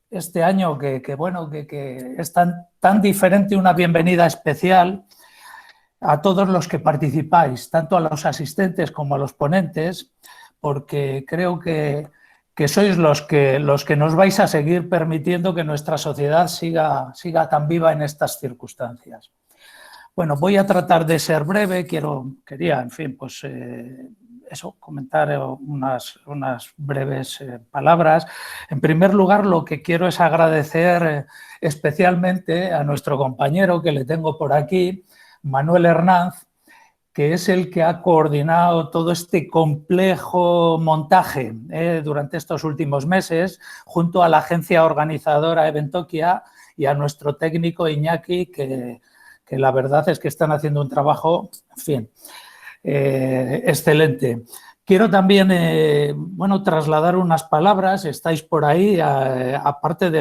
este año que es tan diferente, una bienvenida especial a todos los que participáis, tanto a los asistentes como a los ponentes, porque creo que sois los que nos vais a seguir permitiendo que nuestra sociedad siga tan viva en estas circunstancias. Bueno, voy a tratar de ser breve, quería, en fin, pues comentar unas breves palabras. En primer lugar, lo que quiero es agradecer especialmente a nuestro compañero que le tengo por aquí, Manuel Hernández, que es el que ha coordinado todo este complejo montaje durante estos últimos meses, junto a la agencia organizadora Eventokia y a nuestro técnico Iñaki, que la verdad es que están haciendo un trabajo, en fin, excelente. Quiero también trasladar unas palabras, estáis por ahí, aparte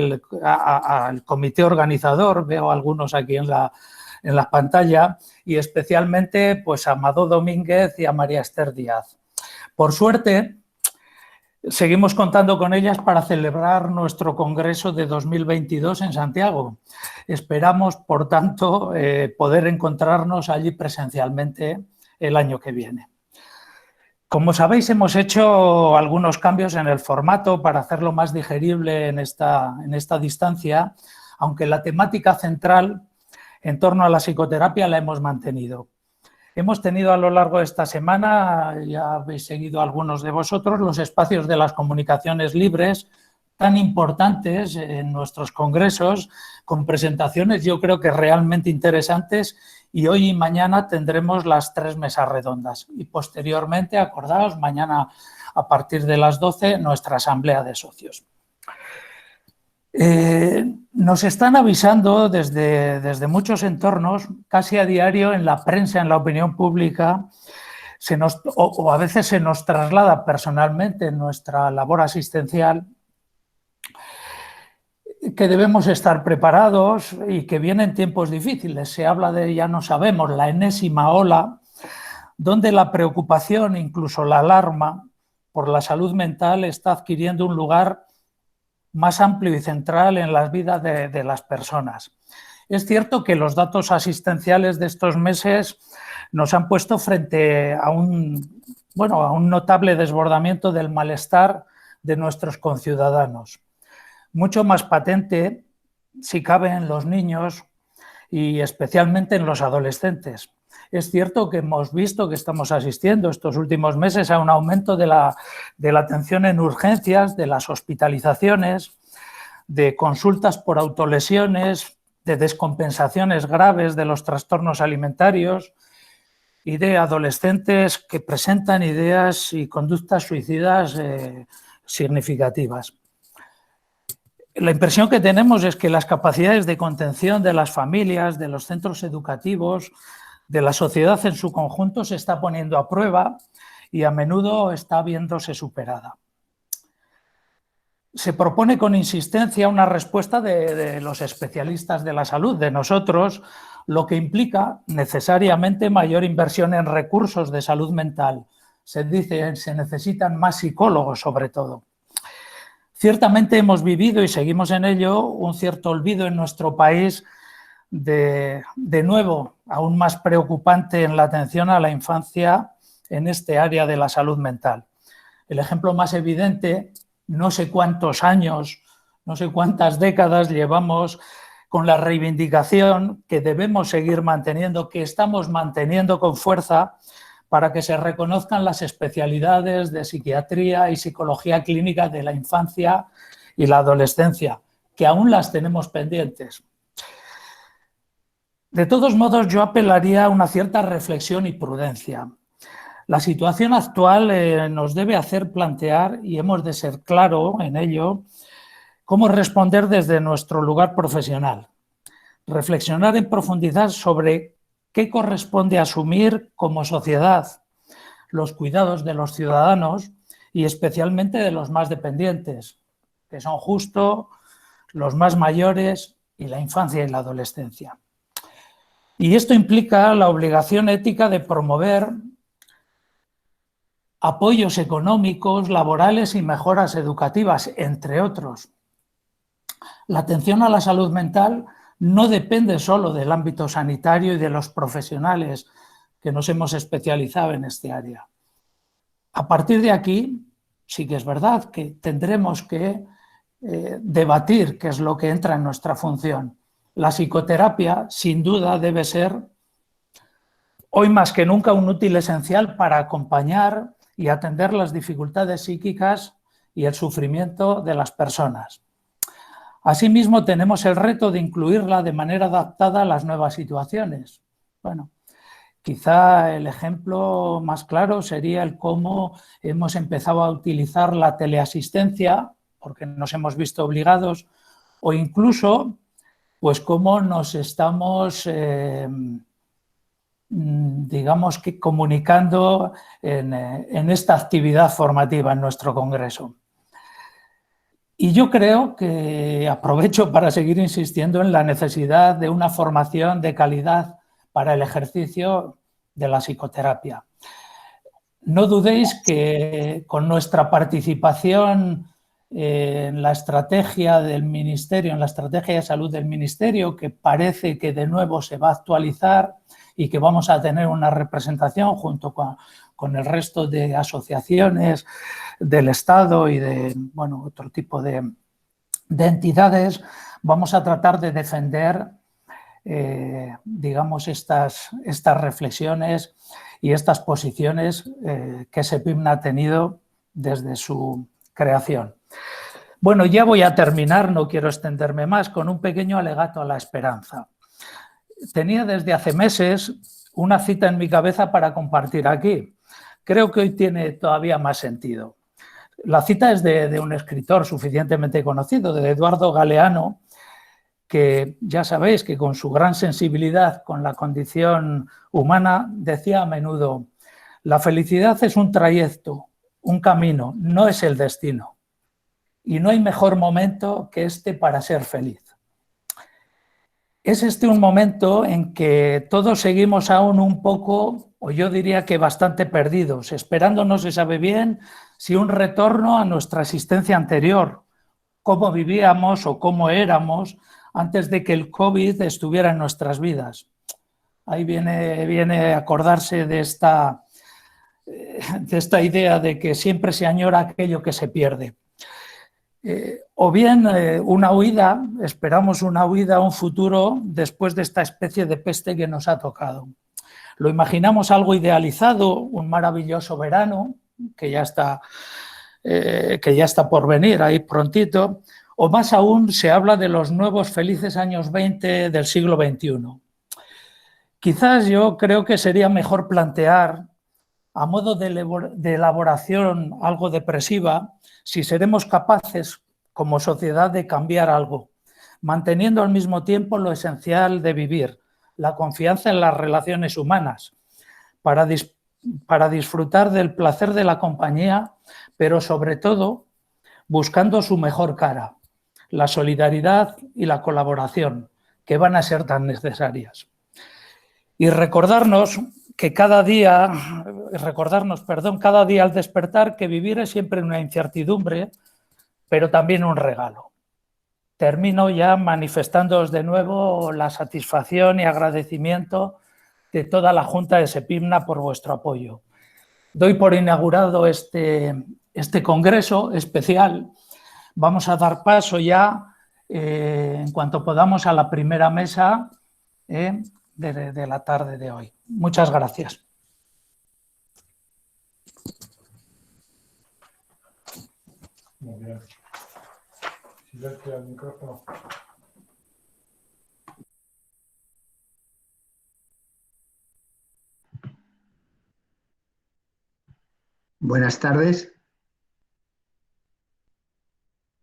al comité organizador, veo algunos aquí en la pantalla, y especialmente pues, a Amador Domínguez y a María Esther Díaz. Por suerte, seguimos contando con ellas para celebrar nuestro congreso de 2022 en Santiago. Esperamos, por tanto, poder encontrarnos allí presencialmente el año que viene. Como sabéis, hemos hecho algunos cambios en el formato para hacerlo más digerible en esta distancia, aunque la temática central en torno a la psicoterapia la hemos mantenido. Hemos tenido a lo largo de esta semana, ya habéis seguido algunos de vosotros, los espacios de las comunicaciones libres, tan importantes en nuestros congresos, con presentaciones yo creo que realmente interesantes, y hoy y mañana tendremos las 3 mesas redondas. Y posteriormente, acordaos, mañana a partir de las 12, nuestra asamblea de socios. Nos están avisando desde muchos entornos, casi a diario en la prensa, en la opinión pública, o a veces se nos traslada personalmente en nuestra labor asistencial, que debemos estar preparados y que vienen tiempos difíciles. Se habla de, ya no sabemos, la enésima ola, donde la preocupación, incluso la alarma por la salud mental está adquiriendo un lugar más amplio y central en las vidas de las personas. Es cierto que los datos asistenciales de estos meses nos han puesto frente a un notable desbordamiento del malestar de nuestros conciudadanos. Mucho más patente, si cabe, en los niños y especialmente en los adolescentes. Es cierto que hemos visto que estamos asistiendo estos últimos meses a un aumento de la atención en urgencias, de las hospitalizaciones, de consultas por autolesiones, de descompensaciones graves de los trastornos alimentarios y de adolescentes que presentan ideas y conductas suicidas significativas. La impresión que tenemos es que las capacidades de contención de las familias, de los centros educativos, de la sociedad en su conjunto se está poniendo a prueba y a menudo está viéndose superada. Se propone con insistencia una respuesta de los especialistas de la salud, de nosotros, lo que implica necesariamente mayor inversión en recursos de salud mental. Se dice, se necesitan más psicólogos sobre todo. Ciertamente hemos vivido y seguimos en ello un cierto olvido en nuestro país de nuevo, aún más preocupante en la atención a la infancia en este área de la salud mental. El ejemplo más evidente, no sé cuántos años, no sé cuántas décadas llevamos con la reivindicación que debemos seguir manteniendo, que estamos manteniendo con fuerza para que se reconozcan las especialidades de psiquiatría y psicología clínica de la infancia y la adolescencia, que aún las tenemos pendientes. De todos modos, yo apelaría a una cierta reflexión y prudencia. La situación actual nos debe hacer plantear, y hemos de ser claros en ello, cómo responder desde nuestro lugar profesional. Reflexionar en profundidad sobre qué corresponde asumir como sociedad, los cuidados de los ciudadanos y especialmente de los más dependientes, que son justo los más mayores y la infancia y la adolescencia. Y esto implica la obligación ética de promover apoyos económicos, laborales y mejoras educativas, entre otros. La atención a la salud mental no depende solo del ámbito sanitario y de los profesionales que nos hemos especializado en este área. A partir de aquí, sí que es verdad que tendremos que debatir qué es lo que entra en nuestra función. La psicoterapia, sin duda, debe ser hoy más que nunca un útil esencial para acompañar y atender las dificultades psíquicas y el sufrimiento de las personas. Asimismo, tenemos el reto de incluirla de manera adaptada a las nuevas situaciones. Bueno, quizá el ejemplo más claro sería el cómo hemos empezado a utilizar la teleasistencia, porque nos hemos visto obligados, o incluso, pues cómo nos estamos, digamos que comunicando en esta actividad formativa en nuestro congreso. Y yo creo que aprovecho para seguir insistiendo en la necesidad de una formación de calidad para el ejercicio de la psicoterapia. No dudéis que con nuestra participación en la estrategia del Ministerio, en la estrategia de salud del Ministerio, que parece que de nuevo se va a actualizar y que vamos a tener una representación junto con el resto de asociaciones del Estado y de otro tipo de entidades, vamos a tratar de defender digamos, estas reflexiones y estas posiciones que SEPIMNA ha tenido desde su creación. Bueno, ya voy a terminar, no quiero extenderme más, con un pequeño alegato a la esperanza. Tenía desde hace meses una cita en mi cabeza para compartir aquí. Creo que hoy tiene todavía más sentido. La cita es de un escritor suficientemente conocido, de Eduardo Galeano, que ya sabéis que con su gran sensibilidad con la condición humana decía a menudo: la felicidad es un trayecto, un camino, no es el destino. Y no hay mejor momento que este para ser feliz. Es este un momento en que todos seguimos aún un poco, o yo diría que bastante perdidos, esperando no se sabe bien si un retorno a nuestra existencia anterior, cómo vivíamos o cómo éramos antes de que el COVID estuviera en nuestras vidas. Ahí viene a acordarse de esta idea de que siempre se añora aquello que se pierde. O bien una huida, esperamos una huida a un futuro después de esta especie de peste que nos ha tocado. Lo imaginamos algo idealizado, un maravilloso verano, que ya está por venir ahí prontito, o más aún se habla de los nuevos felices años 20 del siglo XXI. Quizás yo creo que sería mejor plantear, a modo de elaboración algo depresiva, si seremos capaces como sociedad de cambiar algo, manteniendo al mismo tiempo lo esencial de vivir, la confianza en las relaciones humanas, para disfrutar del placer de la compañía, pero sobre todo buscando su mejor cara, la solidaridad y la colaboración, que van a ser tan necesarias. Y recordarnos cada día al despertar que vivir es siempre una incertidumbre, pero también un regalo. Termino ya manifestándoos de nuevo la satisfacción y agradecimiento de toda la Junta de SEPIMNA por vuestro apoyo. Doy por inaugurado este congreso especial. Vamos a dar paso ya, en cuanto podamos, a la primera mesa de la tarde de hoy. Muchas gracias. Muy bien. Silencio al micrófono. Buenas tardes.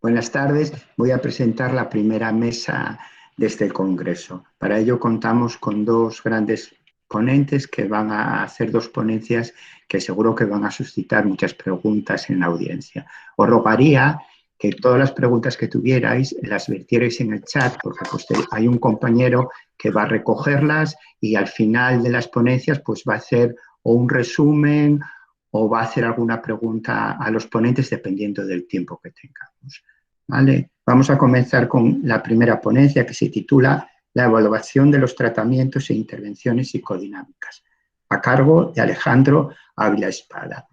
Buenas tardes. Voy a presentar la primera mesa de este congreso. Para ello contamos con dos grandes ponentes que van a hacer dos ponencias que seguro que van a suscitar muchas preguntas en la audiencia. Os rogaría que todas las preguntas que tuvierais las vertierais en el chat, porque hay un compañero que va a recogerlas y al final de las ponencias pues va a hacer o un resumen o va a hacer alguna pregunta a los ponentes dependiendo del tiempo que tengamos. ¿vale? Vamos a comenzar con la primera ponencia que se titula La evaluación de los tratamientos e intervenciones psicodinámicas, a cargo de Alejandro Ávila Espada.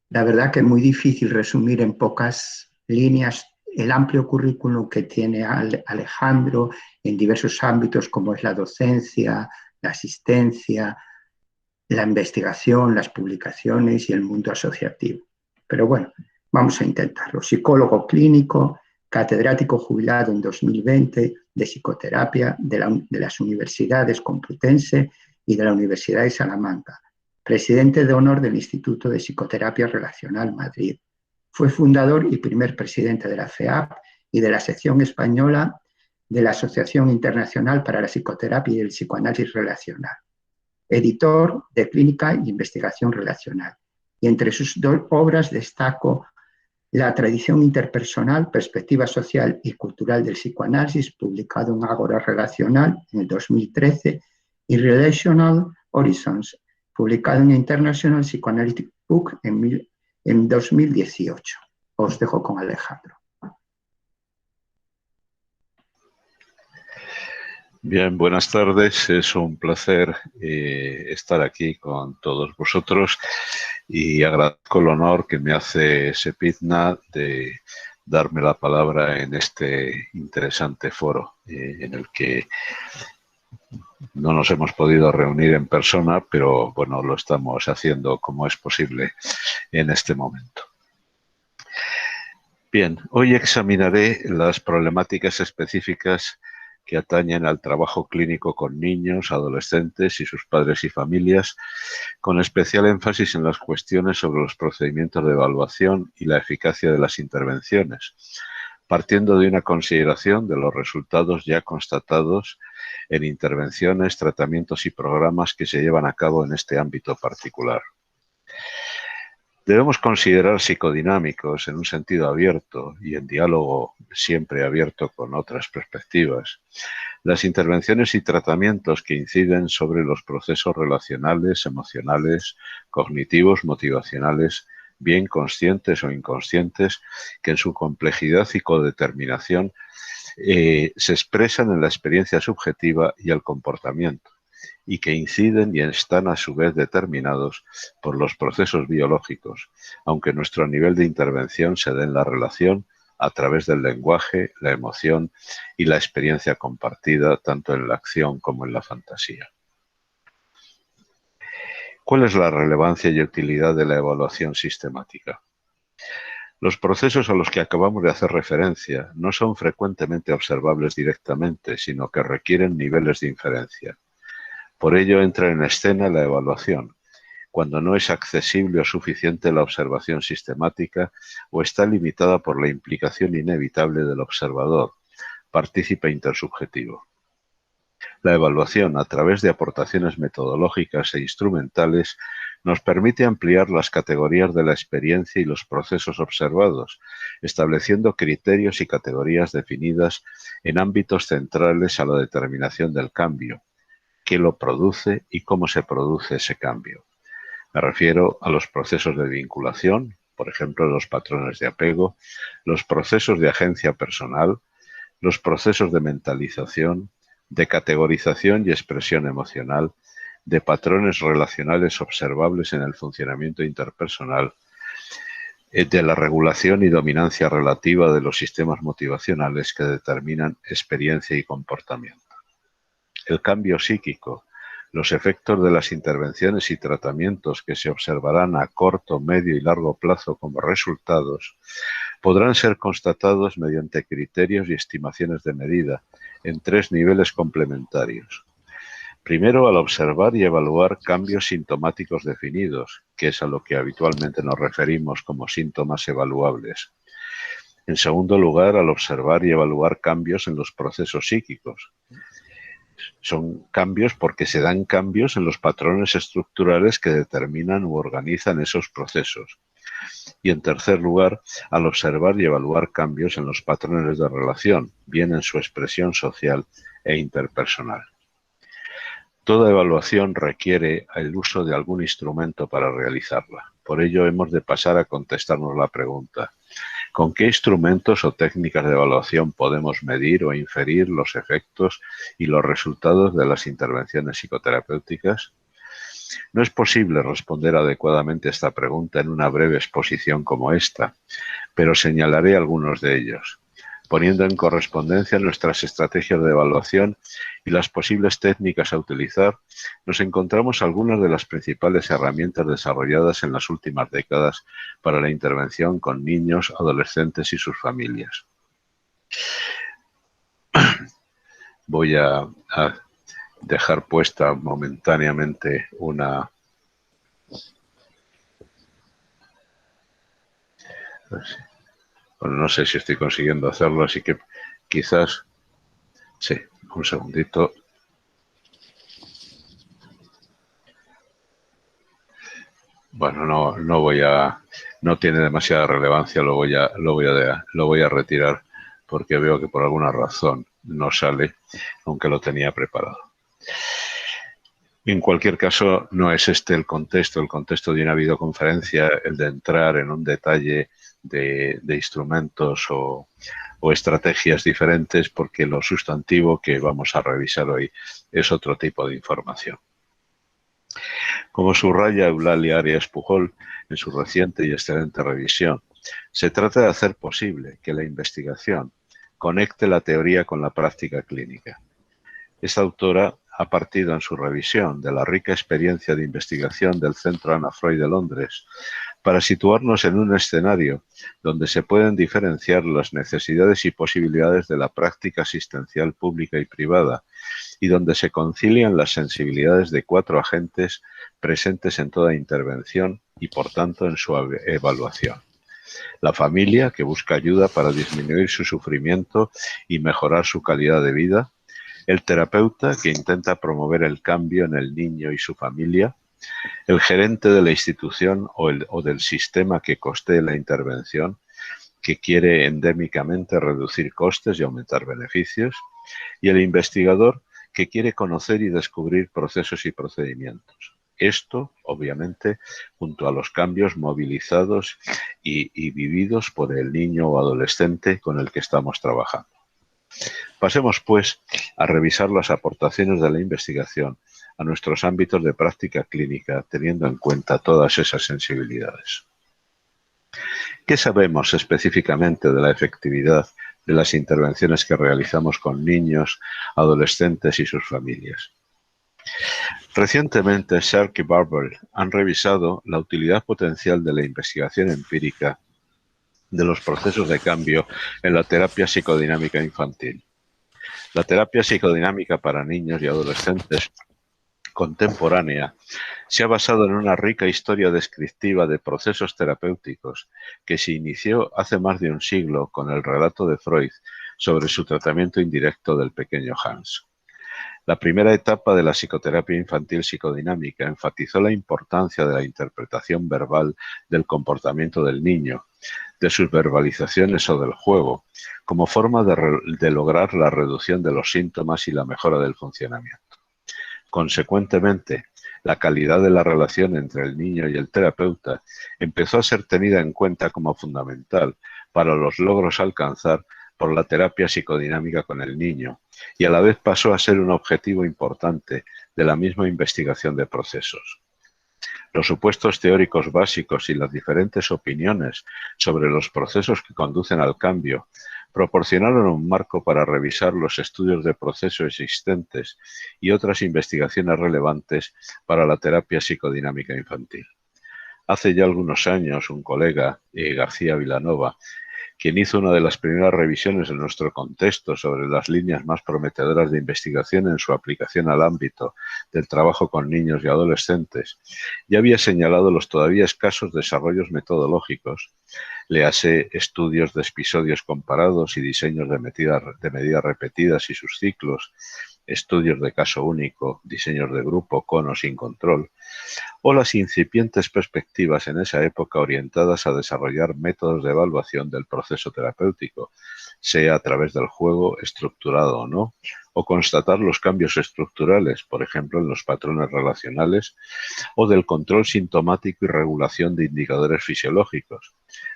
La verdad que es muy difícil resumir en pocas líneas el amplio currículum que tiene Alejandro en diversos ámbitos como es la docencia, la asistencia, la investigación, las publicaciones y el mundo asociativo. Pero bueno, vamos a intentarlo. Psicólogo clínico, catedrático jubilado en 2020 de psicoterapia de las Universidades Complutense y de la Universidad de Salamanca. Presidente de honor del Instituto de Psicoterapia Relacional Madrid. Fue fundador y primer presidente de la FEAP y de la sección española de la Asociación Internacional para la Psicoterapia y el Psicoanálisis Relacional. Editor de Clínica y Investigación Relacional. Y entre sus dos obras destaco La tradición interpersonal, perspectiva social y cultural del psicoanálisis, publicado en Ágora Relacional en el 2013, y Relational Horizons, publicado en International Psychoanalytic Book en 2018. Os dejo con Alejandro. Bien, buenas tardes. Es un placer estar aquí con todos vosotros y agradezco el honor que me hace Sepidna de darme la palabra en este interesante foro en el que no nos hemos podido reunir en persona, pero bueno, lo estamos haciendo como es posible en este momento. Bien, hoy examinaré las problemáticas específicas que atañen al trabajo clínico con niños, adolescentes y sus padres y familias, con especial énfasis en las cuestiones sobre los procedimientos de evaluación y la eficacia de las intervenciones, partiendo de una consideración de los resultados ya constatados en intervenciones, tratamientos y programas que se llevan a cabo en este ámbito particular. Debemos considerar psicodinámicos en un sentido abierto y en diálogo siempre abierto con otras perspectivas las intervenciones y tratamientos que inciden sobre los procesos relacionales, emocionales, cognitivos, motivacionales, bien conscientes o inconscientes, que en su complejidad y codeterminación se expresan en la experiencia subjetiva y el comportamiento, y que inciden y están a su vez determinados por los procesos biológicos, aunque nuestro nivel de intervención se dé en la relación a través del lenguaje, la emoción y la experiencia compartida, tanto en la acción como en la fantasía. ¿Cuál es la relevancia y utilidad de la evaluación sistemática? Los procesos a los que acabamos de hacer referencia no son frecuentemente observables directamente, sino que requieren niveles de inferencia. Por ello entra en escena la evaluación, cuando no es accesible o suficiente la observación sistemática o está limitada por la implicación inevitable del observador, partícipe intersubjetivo. La evaluación, a través de aportaciones metodológicas e instrumentales, nos permite ampliar las categorías de la experiencia y los procesos observados, estableciendo criterios y categorías definidas en ámbitos centrales a la determinación del cambio, qué lo produce y cómo se produce ese cambio. Me refiero a los procesos de vinculación, por ejemplo, los patrones de apego, los procesos de agencia personal, los procesos de mentalización, de categorización y expresión emocional, de patrones relacionales observables en el funcionamiento interpersonal, de la regulación y dominancia relativa de los sistemas motivacionales que determinan experiencia y comportamiento. El cambio psíquico, los efectos de las intervenciones y tratamientos que se observarán a corto, medio y largo plazo como resultados, podrán ser constatados mediante criterios y estimaciones de medida en tres niveles complementarios. Primero, al observar y evaluar cambios sintomáticos definidos, que es a lo que habitualmente nos referimos como síntomas evaluables. En segundo lugar, al observar y evaluar cambios en los procesos psíquicos. Son cambios porque se dan cambios en los patrones estructurales que determinan u organizan esos procesos. Y en tercer lugar, al observar y evaluar cambios en los patrones de relación, bien en su expresión social e interpersonal. Toda evaluación requiere el uso de algún instrumento para realizarla. Por ello, hemos de pasar a contestarnos la pregunta: ¿con qué instrumentos o técnicas de evaluación podemos medir o inferir los efectos y los resultados de las intervenciones psicoterapéuticas? No es posible responder adecuadamente a esta pregunta en una breve exposición como esta, pero señalaré algunos de ellos, poniendo en correspondencia nuestras estrategias de evaluación y las posibles técnicas a utilizar. Nos encontramos algunas de las principales herramientas desarrolladas en las últimas décadas para la intervención con niños, adolescentes y sus familias. Voy a dejar puesta momentáneamente una... Bueno, no sé si estoy consiguiendo hacerlo, así que quizás... Sí, un segundito. Bueno, no tiene demasiada relevancia, lo voy a retirar porque veo que por alguna razón no sale, aunque lo tenía preparado. En cualquier caso, no es este el contexto de una videoconferencia, el de entrar en un detalle de instrumentos o estrategias diferentes, porque lo sustantivo que vamos a revisar hoy es otro tipo de información. Como subraya Eulalia Arias Pujol en su reciente y excelente revisión, se trata de hacer posible que la investigación conecte la teoría con la práctica clínica. Esta autora ha partido en su revisión de la rica experiencia de investigación del Centro Anna Freud de Londres para situarnos en un escenario donde se pueden diferenciar las necesidades y posibilidades de la práctica asistencial pública y privada y donde se concilian las sensibilidades de 4 agentes presentes en toda intervención y, por tanto, en su evaluación. La familia, que busca ayuda para disminuir su sufrimiento y mejorar su calidad de vida; el terapeuta, que intenta promover el cambio en el niño y su familia; el gerente de la institución o del sistema que costee la intervención, que quiere endémicamente reducir costes y aumentar beneficios; y el investigador, que quiere conocer y descubrir procesos y procedimientos. Esto, obviamente, junto a los cambios movilizados y vividos por el niño o adolescente con el que estamos trabajando. Pasemos, pues, a revisar las aportaciones de la investigación a nuestros ámbitos de práctica clínica, teniendo en cuenta todas esas sensibilidades. ¿Qué sabemos específicamente de la efectividad de las intervenciones que realizamos con niños, adolescentes y sus familias? Recientemente, Shark y Barber han revisado la utilidad potencial de la investigación empírica de los procesos de cambio en la terapia psicodinámica infantil. La terapia psicodinámica para niños y adolescentes contemporánea se ha basado en una rica historia descriptiva de procesos terapéuticos que se inició hace más de un siglo con el relato de Freud sobre su tratamiento indirecto del pequeño Hans. La primera etapa de la psicoterapia infantil psicodinámica enfatizó la importancia de la interpretación verbal del comportamiento del niño, de sus verbalizaciones o del juego, como forma de lograr la reducción de los síntomas y la mejora del funcionamiento. Consecuentemente, la calidad de la relación entre el niño y el terapeuta empezó a ser tenida en cuenta como fundamental para los logros a alcanzar por la terapia psicodinámica con el niño, y a la vez pasó a ser un objetivo importante de la misma investigación de procesos. Los supuestos teóricos básicos y las diferentes opiniones sobre los procesos que conducen al cambio proporcionaron un marco para revisar los estudios de proceso existentes y otras investigaciones relevantes para la terapia psicodinámica infantil. Hace ya algunos años, un colega, García Vilanova, quien hizo una de las primeras revisiones en nuestro contexto sobre las líneas más prometedoras de investigación en su aplicación al ámbito del trabajo con niños y adolescentes, ya había señalado los todavía escasos desarrollos metodológicos, léase estudios de episodios comparados y diseños de medidas repetidas y sus ciclos, estudios de caso único, diseños de grupo con o sin control, o las incipientes perspectivas en esa época orientadas a desarrollar métodos de evaluación del proceso terapéutico, sea a través del juego, estructurado o no, o constatar los cambios estructurales, por ejemplo, en los patrones relacionales, o del control sintomático y regulación de indicadores fisiológicos,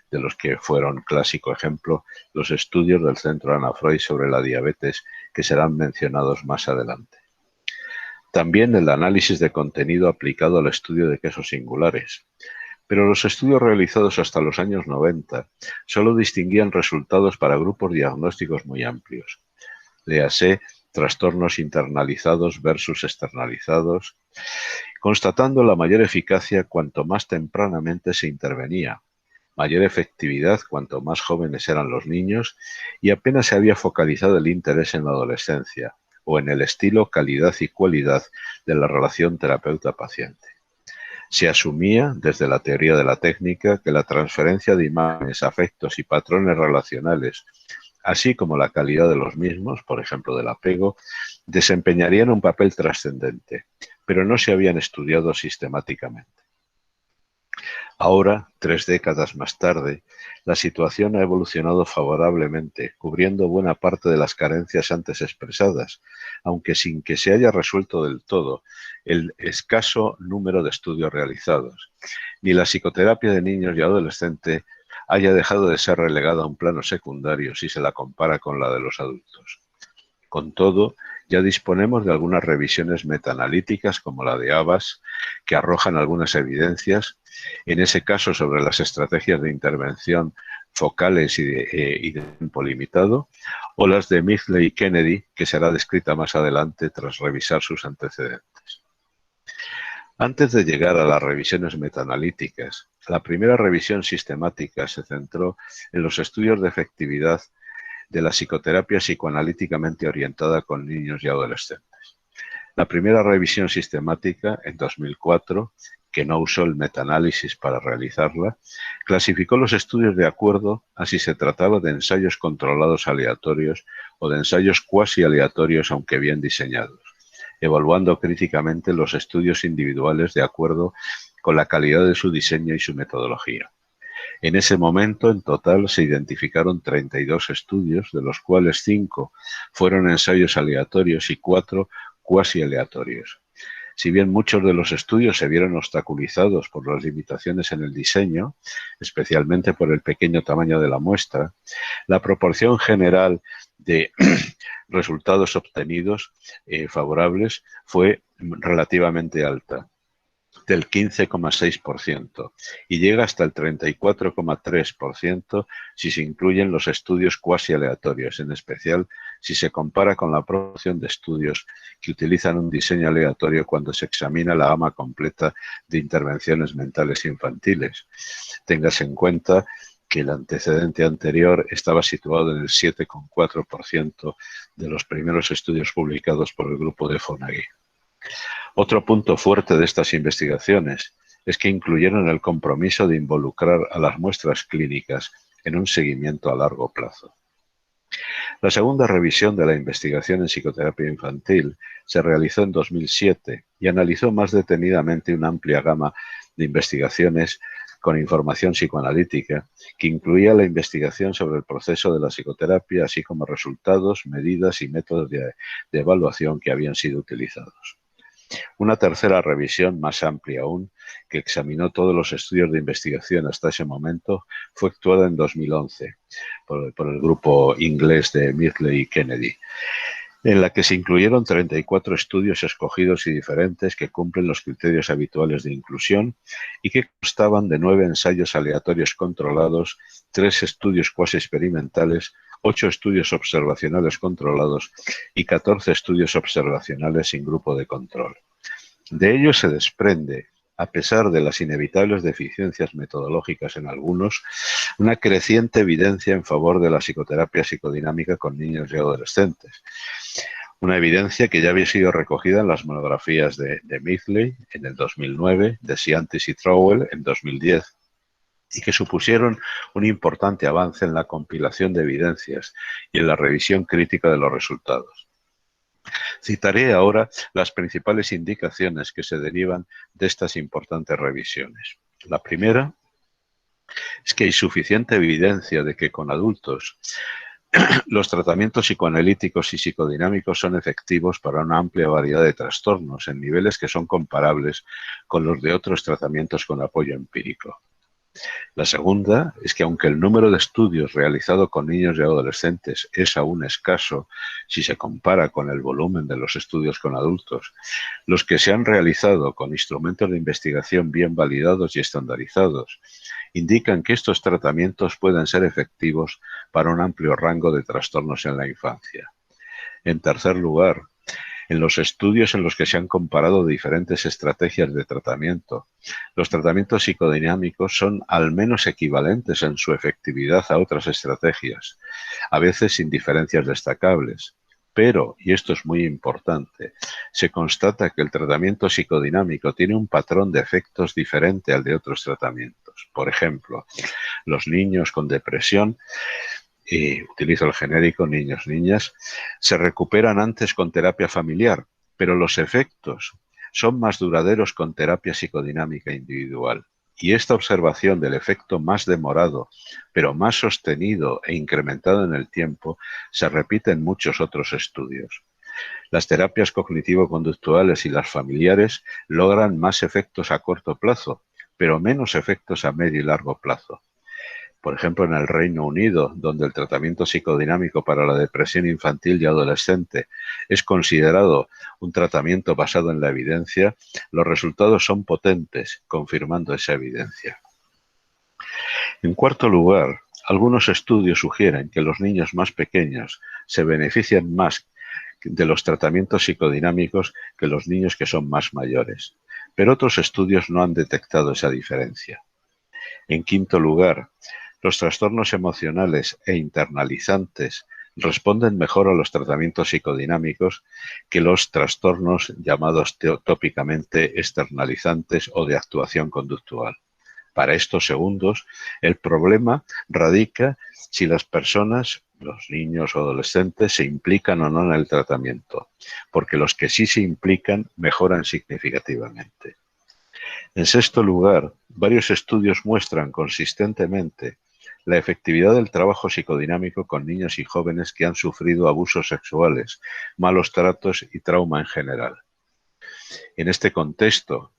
de los que fueron clásico ejemplo los estudios del Centro Ana Freud sobre la diabetes, que serán mencionados más adelante. También el análisis de contenido aplicado al estudio de casos singulares. Pero los estudios realizados hasta los años 90 solo distinguían resultados para grupos diagnósticos muy amplios. Léase, trastornos internalizados versus externalizados, constatando la mayor eficacia cuanto más tempranamente se intervenía, mayor efectividad cuanto más jóvenes eran los niños y apenas se había focalizado el interés en la adolescencia o en el estilo, calidad y cualidad de la relación terapeuta-paciente. Se asumía, desde la teoría de la técnica, que la transferencia de imágenes, afectos y patrones relacionales, así como la calidad de los mismos, por ejemplo del apego, desempeñarían un papel trascendente, pero no se habían estudiado sistemáticamente. Ahora, 3 décadas más tarde, la situación ha evolucionado favorablemente, cubriendo buena parte de las carencias antes expresadas, aunque sin que se haya resuelto del todo el escaso número de estudios realizados. Ni la psicoterapia de niños y adolescentes haya dejado de ser relegada a un plano secundario si se la compara con la de los adultos. Con todo, ya disponemos de algunas revisiones metaanalíticas como la de Abbas, que arrojan algunas evidencias, en ese caso sobre las estrategias de intervención focales y de tiempo limitado, o las de Mithley y Kennedy, que será descrita más adelante tras revisar sus antecedentes. Antes de llegar a las revisiones metaanalíticas, la primera revisión sistemática se centró en los estudios de efectividad de la psicoterapia psicoanalíticamente orientada con niños y adolescentes. La primera revisión sistemática, en 2004, que no usó el metaanálisis para realizarla, clasificó los estudios de acuerdo a si se trataba de ensayos controlados aleatorios o de ensayos cuasi aleatorios aunque bien diseñados, evaluando críticamente los estudios individuales de acuerdo con la calidad de su diseño y su metodología. En ese momento, en total, se identificaron 32 estudios, de los cuales 5 fueron ensayos aleatorios y 4 cuasi aleatorios. Si bien muchos de los estudios se vieron obstaculizados por las limitaciones en el diseño, especialmente por el pequeño tamaño de la muestra, la proporción general de resultados obtenidos favorables fue relativamente alta, del 15,6%, y llega hasta el 34,3% si se incluyen los estudios cuasi aleatorios, en especial si se compara con la proporción de estudios que utilizan un diseño aleatorio cuando se examina la gama completa de intervenciones mentales infantiles. Téngase en cuenta que el antecedente anterior estaba situado en el 7,4% de los primeros estudios publicados por el grupo de Fonagy. Otro punto fuerte de estas investigaciones es que incluyeron el compromiso de involucrar a las muestras clínicas en un seguimiento a largo plazo. La segunda revisión de la investigación en psicoterapia infantil se realizó en 2007 y analizó más detenidamente una amplia gama de investigaciones con información psicoanalítica, que incluía la investigación sobre el proceso de la psicoterapia, así como resultados, medidas y métodos de evaluación que habían sido utilizados. Una tercera revisión, más amplia aún, que examinó todos los estudios de investigación hasta ese momento, fue actuada en 2011 por el grupo inglés de Mithley y Kennedy, en la que se incluyeron 34 estudios escogidos y diferentes que cumplen los criterios habituales de inclusión y que constaban de 9 ensayos aleatorios controlados, 3 estudios cuasi experimentales, 8 estudios observacionales controlados y 14 estudios observacionales sin grupo de control. De ello se desprende, a pesar de las inevitables deficiencias metodológicas en algunos, una creciente evidencia en favor de la psicoterapia psicodinámica con niños y adolescentes. Una evidencia que ya había sido recogida en las monografías de Mithley en el 2009, de Siantis y Trowell en 2010, y que supusieron un importante avance en la compilación de evidencias y en la revisión crítica de los resultados. Citaré ahora las principales indicaciones que se derivan de estas importantes revisiones. La primera es que hay suficiente evidencia de que con adultos Los tratamientos psicoanalíticos y psicodinámicos son efectivos para una amplia variedad de trastornos en niveles que son comparables con los de otros tratamientos con apoyo empírico. La segunda es que aunque el número de estudios realizados con niños y adolescentes es aún escaso si se compara con el volumen de los estudios con adultos, los que se han realizado con instrumentos de investigación bien validados y estandarizados indican que estos tratamientos pueden ser efectivos para un amplio rango de trastornos en la infancia. En tercer lugar, en los estudios en los que se han comparado diferentes estrategias de tratamiento, los tratamientos psicodinámicos son al menos equivalentes en su efectividad a otras estrategias, a veces sin diferencias destacables. Pero, y esto es muy importante, se constata que el tratamiento psicodinámico tiene un patrón de efectos diferente al de otros tratamientos. Por ejemplo, los niños con depresión, y utilizo el genérico niños, niñas, se recuperan antes con terapia familiar, pero los efectos son más duraderos con terapia psicodinámica individual. Y esta observación del efecto más demorado, pero más sostenido e incrementado en el tiempo, se repite en muchos otros estudios. Las terapias cognitivo-conductuales y las familiares logran más efectos a corto plazo, pero menos efectos a medio y largo plazo. Por ejemplo, en el Reino Unido, donde el tratamiento psicodinámico para la depresión infantil y adolescente es considerado un tratamiento basado en la evidencia, los resultados son potentes, confirmando esa evidencia. En cuarto lugar, algunos estudios sugieren que los niños más pequeños se benefician más de los tratamientos psicodinámicos que los niños que son más mayores, pero otros estudios no han detectado esa diferencia. En quinto lugar, los trastornos emocionales e internalizantes responden mejor a los tratamientos psicodinámicos que los trastornos llamados tópicamente externalizantes o de actuación conductual. Para estos segundos, el problema radica si las personas, los niños o adolescentes, se implican o no en el tratamiento, porque los que sí se implican mejoran significativamente. En sexto lugar, varios estudios muestran consistentemente la efectividad del trabajo psicodinámico con niños y jóvenes que han sufrido abusos sexuales, malos tratos y trauma en general. En este contexto,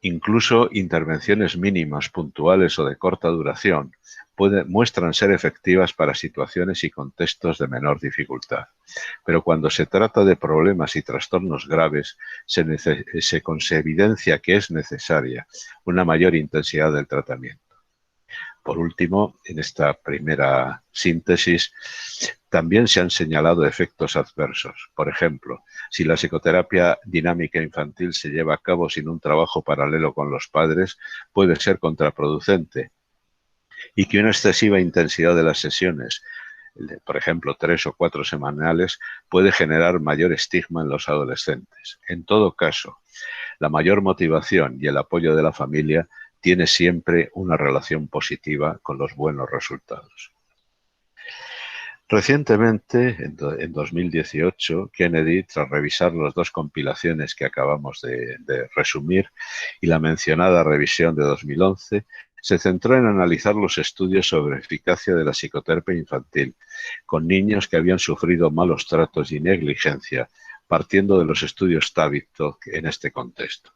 incluso intervenciones mínimas, puntuales o de corta duración muestran ser efectivas para situaciones y contextos de menor dificultad. Pero cuando se trata de problemas y trastornos graves, se evidencia que es necesaria una mayor intensidad del tratamiento. Por último, en esta primera síntesis, también se han señalado efectos adversos. Por ejemplo, si la psicoterapia dinámica infantil se lleva a cabo sin un trabajo paralelo con los padres, puede ser contraproducente. Y que una excesiva intensidad de las sesiones, por ejemplo, 3 o 4 semanales, puede generar mayor estigma en los adolescentes. En todo caso, la mayor motivación y el apoyo de la familia tiene siempre una relación positiva con los buenos resultados. Recientemente, en 2018, Kennedy, tras revisar las dos compilaciones que acabamos de resumir y la mencionada revisión de 2011, se centró en analizar los estudios sobre eficacia de la psicoterapia infantil con niños que habían sufrido malos tratos y negligencia, partiendo de los estudios Tavistock en este contexto,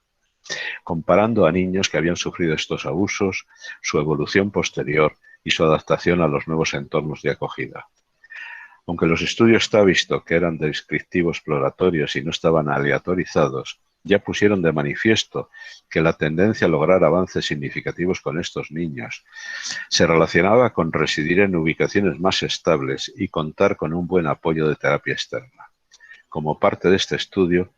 comparando a niños que habían sufrido estos abusos, su evolución posterior y su adaptación a los nuevos entornos de acogida. Aunque los estudios Tavistock eran descriptivos exploratorios y no estaban aleatorizados, ya pusieron de manifiesto que la tendencia a lograr avances significativos con estos niños se relacionaba con residir en ubicaciones más estables y contar con un buen apoyo de terapia externa. Como parte de este estudio,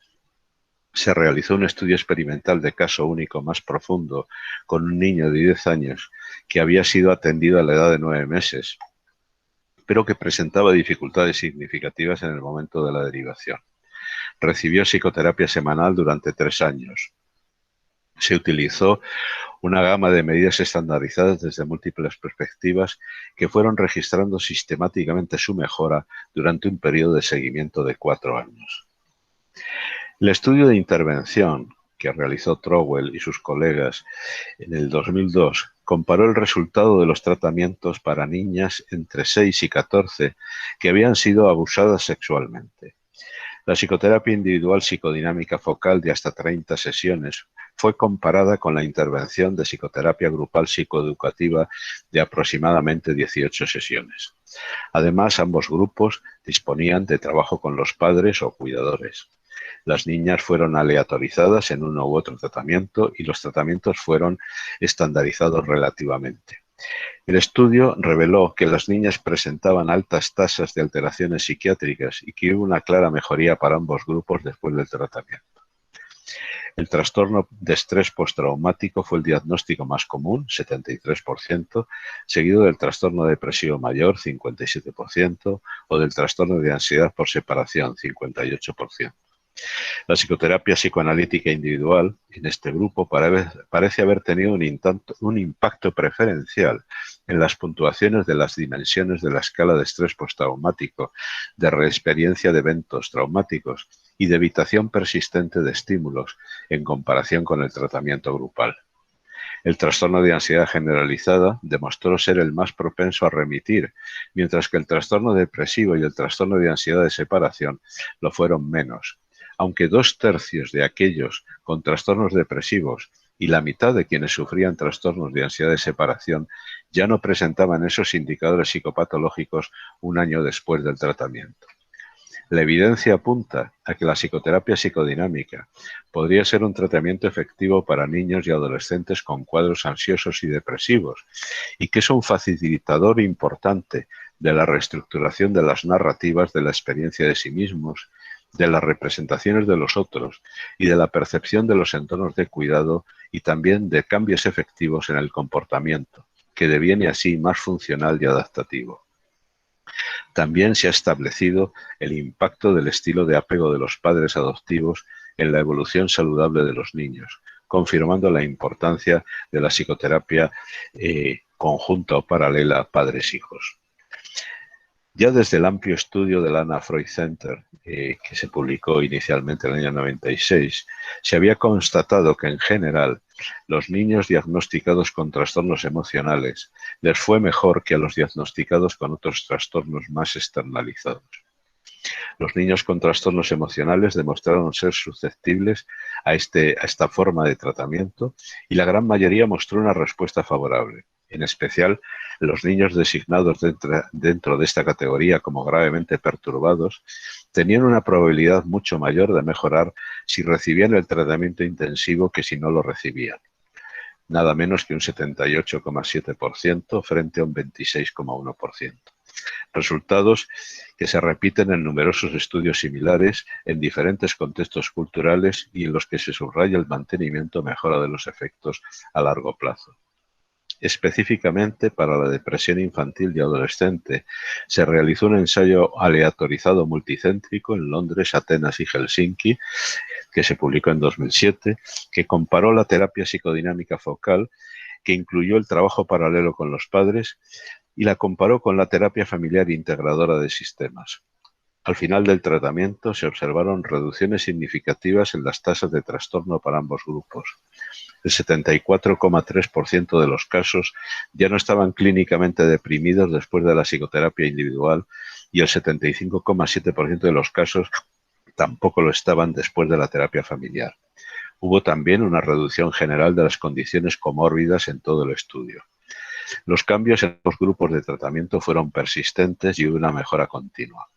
se realizó un estudio experimental de caso único más profundo con un niño de 10 años que había sido atendido a la edad de 9 meses, pero que presentaba dificultades significativas en el momento de la derivación. Recibió psicoterapia semanal durante 3 años. Se utilizó una gama de medidas estandarizadas desde múltiples perspectivas que fueron registrando sistemáticamente su mejora durante un periodo de seguimiento de 4 años. El estudio de intervención que realizó Trowell y sus colegas en el 2002, comparó el resultado de los tratamientos para niñas entre 6 y 14 que habían sido abusadas sexualmente. La psicoterapia individual psicodinámica focal de hasta 30 sesiones fue comparada con la intervención de psicoterapia grupal psicoeducativa de aproximadamente 18 sesiones. Además, ambos grupos disponían de trabajo con los padres o cuidadores. Las niñas fueron aleatorizadas en uno u otro tratamiento y los tratamientos fueron estandarizados relativamente. El estudio reveló que las niñas presentaban altas tasas de alteraciones psiquiátricas y que hubo una clara mejoría para ambos grupos después del tratamiento. El trastorno de estrés postraumático fue el diagnóstico más común, 73%, seguido del trastorno depresivo mayor, 57%, o del trastorno de ansiedad por separación, 58%. La psicoterapia psicoanalítica individual en este grupo parece haber tenido un impacto preferencial en las puntuaciones de las dimensiones de la escala de estrés postraumático, de reexperiencia de eventos traumáticos y de evitación persistente de estímulos en comparación con el tratamiento grupal. El trastorno de ansiedad generalizada demostró ser el más propenso a remitir, mientras que el trastorno depresivo y el trastorno de ansiedad de separación lo fueron menos, aunque 2/3 de aquellos con trastornos depresivos y la mitad de quienes sufrían trastornos de ansiedad de separación ya no presentaban esos indicadores psicopatológicos un año después del tratamiento. La evidencia apunta a que la psicoterapia psicodinámica podría ser un tratamiento efectivo para niños y adolescentes con cuadros ansiosos y depresivos y que es un facilitador importante de la reestructuración de las narrativas de la experiencia de sí mismos, de las representaciones de los otros y de la percepción de los entornos de cuidado y también de cambios efectivos en el comportamiento, que deviene así más funcional y adaptativo. También se ha establecido el impacto del estilo de apego de los padres adoptivos en la evolución saludable de los niños, confirmando la importancia de la psicoterapia conjunta o paralela padres-hijos. Ya desde el amplio estudio del Anna Freud Center, que se publicó inicialmente en el año 96, se había constatado que en general los niños diagnosticados con trastornos emocionales les fue mejor que a los diagnosticados con otros trastornos más externalizados. Los niños con trastornos emocionales demostraron ser susceptibles a esta forma de tratamiento y la gran mayoría mostró una respuesta favorable. En especial, los niños designados dentro de esta categoría como gravemente perturbados tenían una probabilidad mucho mayor de mejorar si recibían el tratamiento intensivo que si no lo recibían. Nada menos que un 78,7% frente a un 26,1%. Resultados que se repiten en numerosos estudios similares en diferentes contextos culturales y en los que se subraya el mantenimiento o mejora de los efectos a largo plazo. Específicamente para la depresión infantil y adolescente, se realizó un ensayo aleatorizado multicéntrico en Londres, Atenas y Helsinki, que se publicó en 2007, que comparó la terapia psicodinámica focal, que incluyó el trabajo paralelo con los padres, y la comparó con la terapia familiar integradora de sistemas. Al final del tratamiento se observaron reducciones significativas en las tasas de trastorno para ambos grupos. El 74,3% de los casos ya no estaban clínicamente deprimidos después de la psicoterapia individual y el 75,7% de los casos tampoco lo estaban después de la terapia familiar. Hubo también una reducción general de las condiciones comórbidas en todo el estudio. Los cambios en los grupos de tratamiento fueron persistentes y hubo una mejora continua.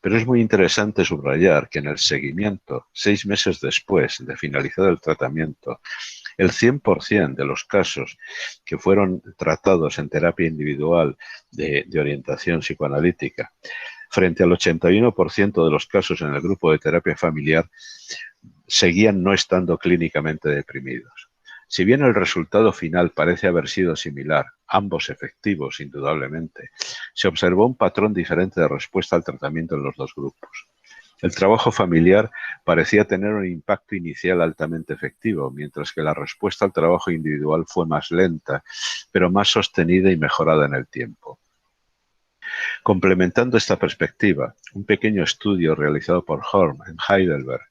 Pero es muy interesante subrayar que en el seguimiento, 6 meses después de finalizado el tratamiento, el 100% de los casos que fueron tratados en terapia individual de orientación psicoanalítica, frente al 81% de los casos en el grupo de terapia familiar, seguían no estando clínicamente deprimidos. Si bien el resultado final parece haber sido similar, ambos efectivos indudablemente, se observó un patrón diferente de respuesta al tratamiento en los dos grupos. El trabajo familiar parecía tener un impacto inicial altamente efectivo, mientras que la respuesta al trabajo individual fue más lenta, pero más sostenida y mejorada en el tiempo. Complementando esta perspectiva, un pequeño estudio realizado por Horn en Heidelberg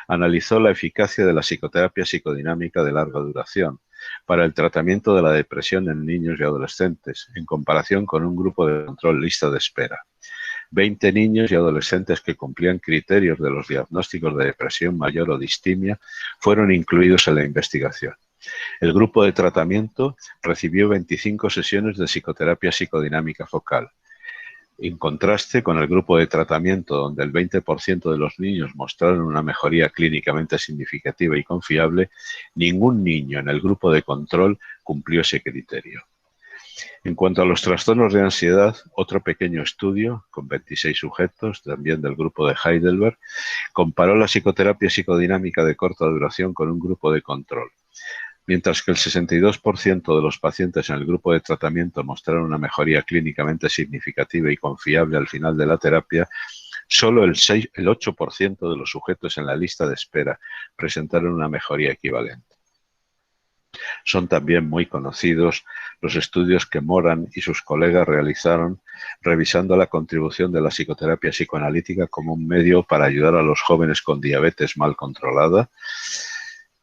analizó la eficacia de la psicoterapia psicodinámica de larga duración para el tratamiento de la depresión en niños y adolescentes, en comparación con un grupo de control lista de espera. 20 niños y adolescentes que cumplían criterios de los diagnósticos de depresión mayor o distimia fueron incluidos en la investigación. El grupo de tratamiento recibió 25 sesiones de psicoterapia psicodinámica focal. En contraste con el grupo de tratamiento, donde el 20% de los niños mostraron una mejoría clínicamente significativa y confiable, ningún niño en el grupo de control cumplió ese criterio. En cuanto a los trastornos de ansiedad, otro pequeño estudio, con 26 sujetos, también del grupo de Heidelberg, comparó la psicoterapia psicodinámica de corta duración con un grupo de control. Mientras que el 62% de los pacientes en el grupo de tratamiento mostraron una mejoría clínicamente significativa y confiable al final de la terapia, solo el 8% de los sujetos en la lista de espera presentaron una mejoría equivalente. Son también muy conocidos los estudios que Moran y sus colegas realizaron revisando la contribución de la psicoterapia psicoanalítica como un medio para ayudar a los jóvenes con diabetes mal controlada,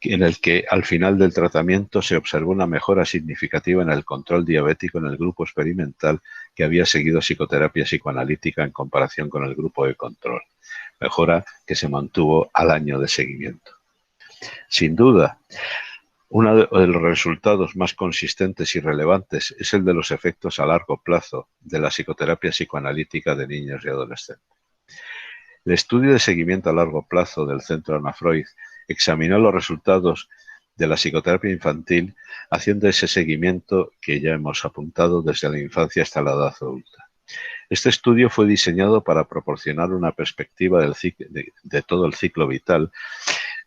en el que al final del tratamiento se observó una mejora significativa en el control diabético en el grupo experimental que había seguido psicoterapia psicoanalítica en comparación con el grupo de control. Mejora que se mantuvo al año de seguimiento. Sin duda, uno de los resultados más consistentes y relevantes es el de los efectos a largo plazo de la psicoterapia psicoanalítica de niños y adolescentes. El estudio de seguimiento a largo plazo del Centro Ana Freud examinó los resultados de la psicoterapia infantil haciendo ese seguimiento que ya hemos apuntado desde la infancia hasta la edad adulta. Este estudio fue diseñado para proporcionar una perspectiva de todo el ciclo vital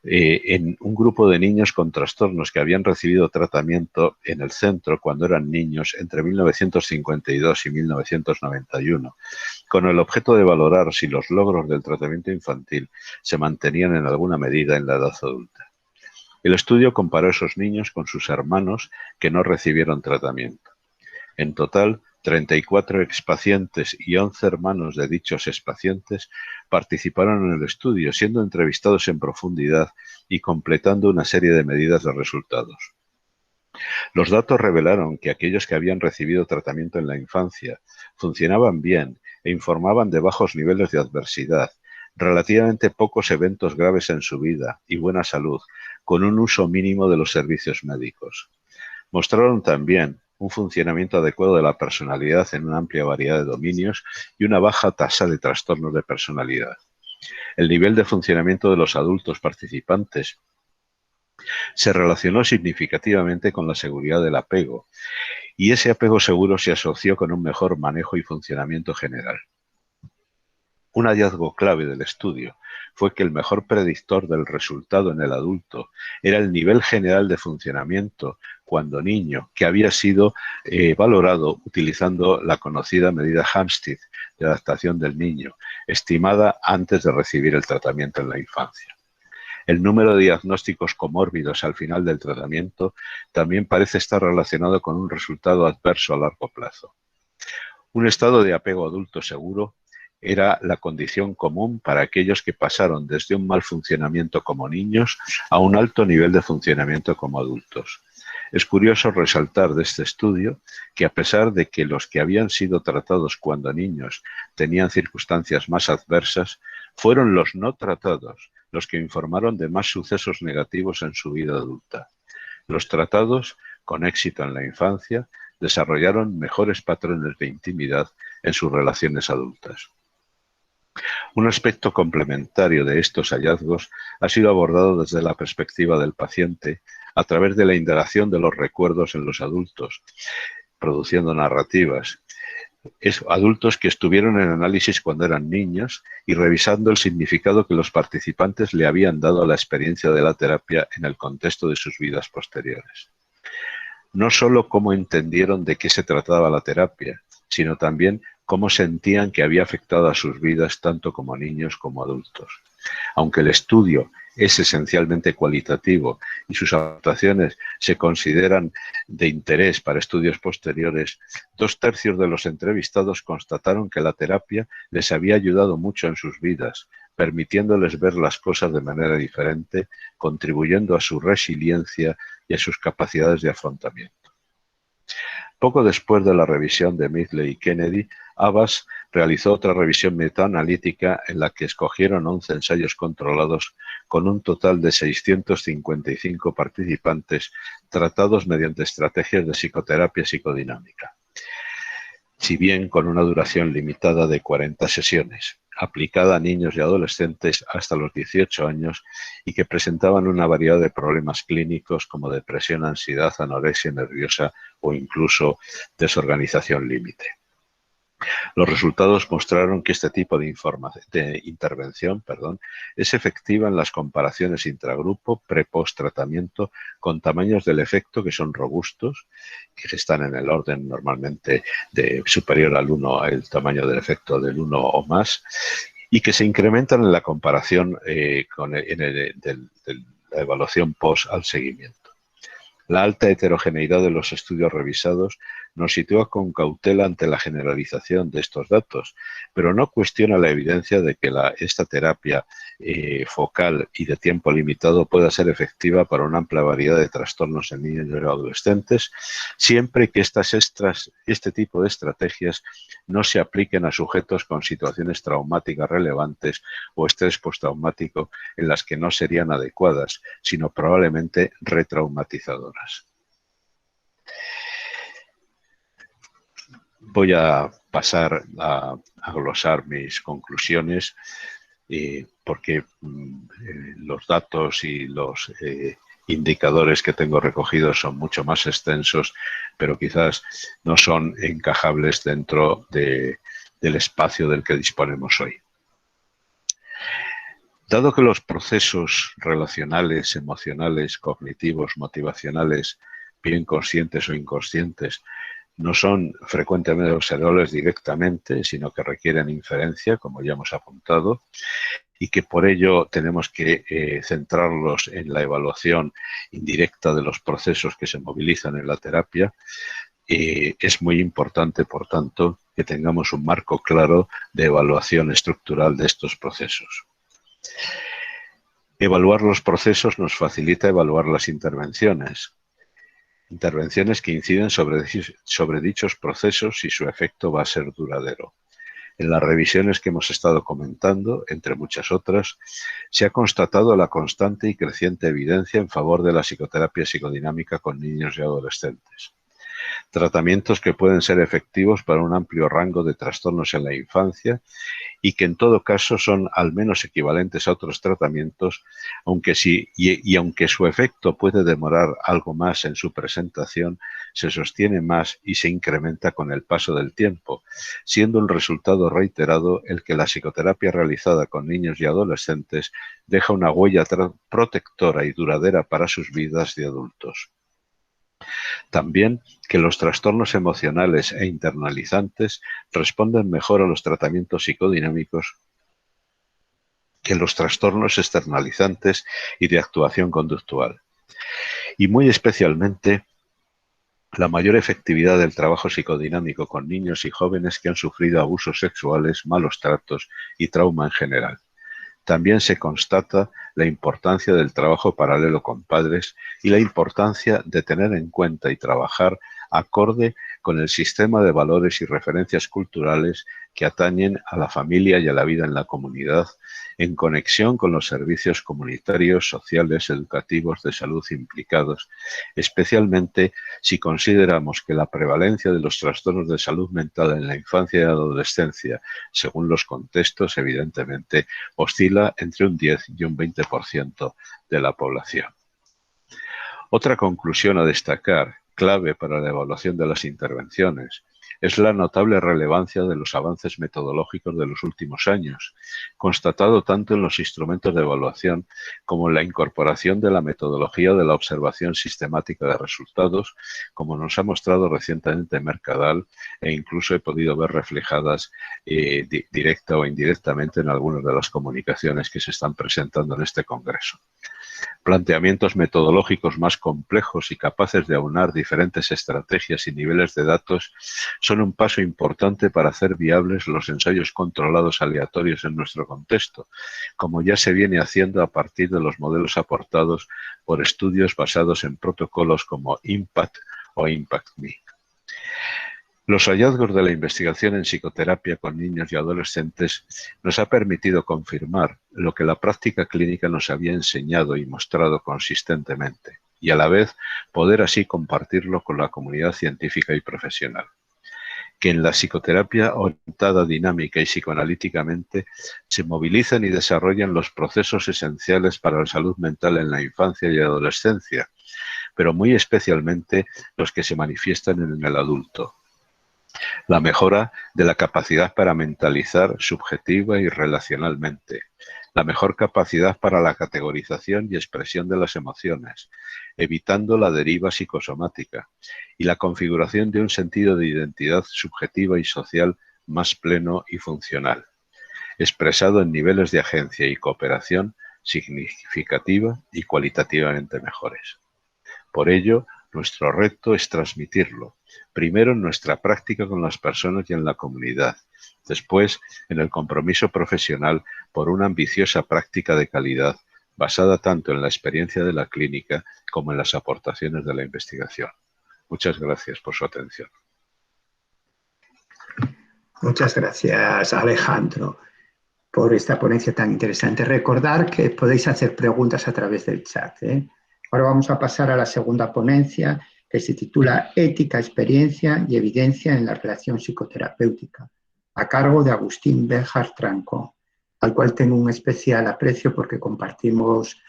en un grupo de niños con trastornos que habían recibido tratamiento en el centro cuando eran niños entre 1952 y 1991, con el objeto de valorar si los logros del tratamiento infantil se mantenían en alguna medida en la edad adulta. El estudio comparó a esos niños con sus hermanos que no recibieron tratamiento. En total, 34 expacientes y 11 hermanos de dichos expacientes participaron en el estudio, siendo entrevistados en profundidad y completando una serie de medidas de resultados. Los datos revelaron que aquellos que habían recibido tratamiento en la infancia funcionaban bien e informaban de bajos niveles de adversidad, relativamente pocos eventos graves en su vida y buena salud, con un uso mínimo de los servicios médicos. Mostraron también un funcionamiento adecuado de la personalidad en una amplia variedad de dominios y una baja tasa de trastornos de personalidad. El nivel de funcionamiento de los adultos participantes se relacionó significativamente con la seguridad del apego, y ese apego seguro se asoció con un mejor manejo y funcionamiento general. Un hallazgo clave del estudio fue que el mejor predictor del resultado en el adulto era el nivel general de funcionamiento cuando niño, que había sido valorado utilizando la conocida medida Hamstead de adaptación del niño, estimada antes de recibir el tratamiento en la infancia. El número de diagnósticos comórbidos al final del tratamiento también parece estar relacionado con un resultado adverso a largo plazo. Un estado de apego adulto seguro era la condición común para aquellos que pasaron desde un mal funcionamiento como niños a un alto nivel de funcionamiento como adultos. Es curioso resaltar de este estudio que a pesar de que los que habían sido tratados cuando niños tenían circunstancias más adversas, fueron los no tratados los que informaron de más sucesos negativos en su vida adulta. Los tratados, con éxito en la infancia, desarrollaron mejores patrones de intimidad en sus relaciones adultas. Un aspecto complementario de estos hallazgos ha sido abordado desde la perspectiva del paciente a través de la indagación de los recuerdos en los adultos, produciendo narrativas. Adultos que estuvieron en análisis cuando eran niños y revisando el significado que los participantes le habían dado a la experiencia de la terapia en el contexto de sus vidas posteriores. No solo cómo entendieron de qué se trataba la terapia, sino también cómo sentían que había afectado a sus vidas tanto como niños como adultos. Aunque el estudio es esencialmente cualitativo y sus aportaciones se consideran de interés para estudios posteriores, 2/3 de los entrevistados constataron que la terapia les había ayudado mucho en sus vidas, permitiéndoles ver las cosas de manera diferente, contribuyendo a su resiliencia y a sus capacidades de afrontamiento. Poco después de la revisión de Midgley y Kennedy, Abbas realizó otra revisión metaanalítica en la que escogieron 11 ensayos controlados con un total de 655 participantes tratados mediante estrategias de psicoterapia psicodinámica, si bien con una duración limitada de 40 sesiones, aplicada a niños y adolescentes hasta los 18 años y que presentaban una variedad de problemas clínicos como depresión, ansiedad, anorexia nerviosa o incluso desorganización límite. Los resultados mostraron que este tipo de intervención es efectiva en las comparaciones intragrupo pre-post tratamiento con tamaños del efecto que son robustos, que están en el orden normalmente de superior al 1, el tamaño del efecto del 1 o más, y que se incrementan en la comparación de la evaluación post al seguimiento. La alta heterogeneidad de los estudios revisados nos sitúa con cautela ante la generalización de estos datos, pero no cuestiona la evidencia de que esta terapia focal y de tiempo limitado pueda ser efectiva para una amplia variedad de trastornos en niños y adolescentes, siempre que este tipo de estrategias no se apliquen a sujetos con situaciones traumáticas relevantes o estrés postraumático en las que no serían adecuadas, sino probablemente retraumatizadoras. Voy a pasar a glosar mis conclusiones porque los datos y los indicadores que tengo recogidos son mucho más extensos, pero quizás no son encajables dentro del espacio del que disponemos hoy. Dado que los procesos relacionales, emocionales, cognitivos, motivacionales, bien conscientes o inconscientes, no son frecuentemente observables directamente, sino que requieren inferencia, como ya hemos apuntado, y que por ello tenemos que centrarlos en la evaluación indirecta de los procesos que se movilizan en la terapia. Es muy importante, por tanto, que tengamos un marco claro de evaluación estructural de estos procesos. Evaluar los procesos nos facilita evaluar las intervenciones. Intervenciones que inciden sobre dichos procesos y su efecto va a ser duradero. En las revisiones que hemos estado comentando, entre muchas otras, se ha constatado la constante y creciente evidencia en favor de la psicoterapia psicodinámica con niños y adolescentes. Tratamientos que pueden ser efectivos para un amplio rango de trastornos en la infancia y que en todo caso son al menos equivalentes a otros tratamientos, aunque su efecto puede demorar algo más en su presentación, se sostiene más y se incrementa con el paso del tiempo, siendo un resultado reiterado el que la psicoterapia realizada con niños y adolescentes deja una huella protectora y duradera para sus vidas de adultos. También que los trastornos emocionales e internalizantes responden mejor a los tratamientos psicodinámicos que los trastornos externalizantes y de actuación conductual. Y muy especialmente, la mayor efectividad del trabajo psicodinámico con niños y jóvenes que han sufrido abusos sexuales, malos tratos y trauma en general. También se constata la importancia del trabajo paralelo con padres y la importancia de tener en cuenta y trabajar acorde con el sistema de valores y referencias culturales que atañen a la familia y a la vida en la comunidad, en conexión con los servicios comunitarios, sociales, educativos, de salud implicados, especialmente si consideramos que la prevalencia de los trastornos de salud mental en la infancia y adolescencia, según los contextos, evidentemente, oscila entre un 10 y un 20% de la población. Otra conclusión a destacar, clave para la evaluación de las intervenciones, es la notable relevancia de los avances metodológicos de los últimos años, constatado tanto en los instrumentos de evaluación como en la incorporación de la metodología de la observación sistemática de resultados, como nos ha mostrado recientemente Mercadal, e incluso he podido ver reflejadas directa o indirectamente en algunas de las comunicaciones que se están presentando en este congreso. Planteamientos metodológicos más complejos y capaces de aunar diferentes estrategias y niveles de datos son un paso importante para hacer viables los ensayos controlados aleatorios en nuestro contexto, como ya se viene haciendo a partir de los modelos aportados por estudios basados en protocolos como IMPACT o IMPACT-Me. Los hallazgos de la investigación en psicoterapia con niños y adolescentes nos ha permitido confirmar lo que la práctica clínica nos había enseñado y mostrado consistentemente, y a la vez poder así compartirlo con la comunidad científica y profesional. Que en la psicoterapia orientada dinámica y psicoanalíticamente se movilizan y desarrollan los procesos esenciales para la salud mental en la infancia y adolescencia, pero muy especialmente los que se manifiestan en el adulto. La mejora de la capacidad para mentalizar subjetiva y relacionalmente, la mejor capacidad para la categorización y expresión de las emociones, evitando la deriva psicosomática, y la configuración de un sentido de identidad subjetiva y social más pleno y funcional, expresado en niveles de agencia y cooperación significativa y cualitativamente mejores. Por ello, nuestro reto es transmitirlo, primero en nuestra práctica con las personas y en la comunidad, después en el compromiso profesional por una ambiciosa práctica de calidad basada tanto en la experiencia de la clínica como en las aportaciones de la investigación. Muchas gracias por su atención. Muchas gracias, Alejandro, por esta ponencia tan interesante. Recordar que podéis hacer preguntas a través del chat, ¿eh? Ahora vamos a pasar a la segunda ponencia, que se titula Ética, Experiencia y Evidencia en la Relación Psicoterapéutica, a cargo de Agustín Benjar Trancón, al cual tengo un especial aprecio porque compartimos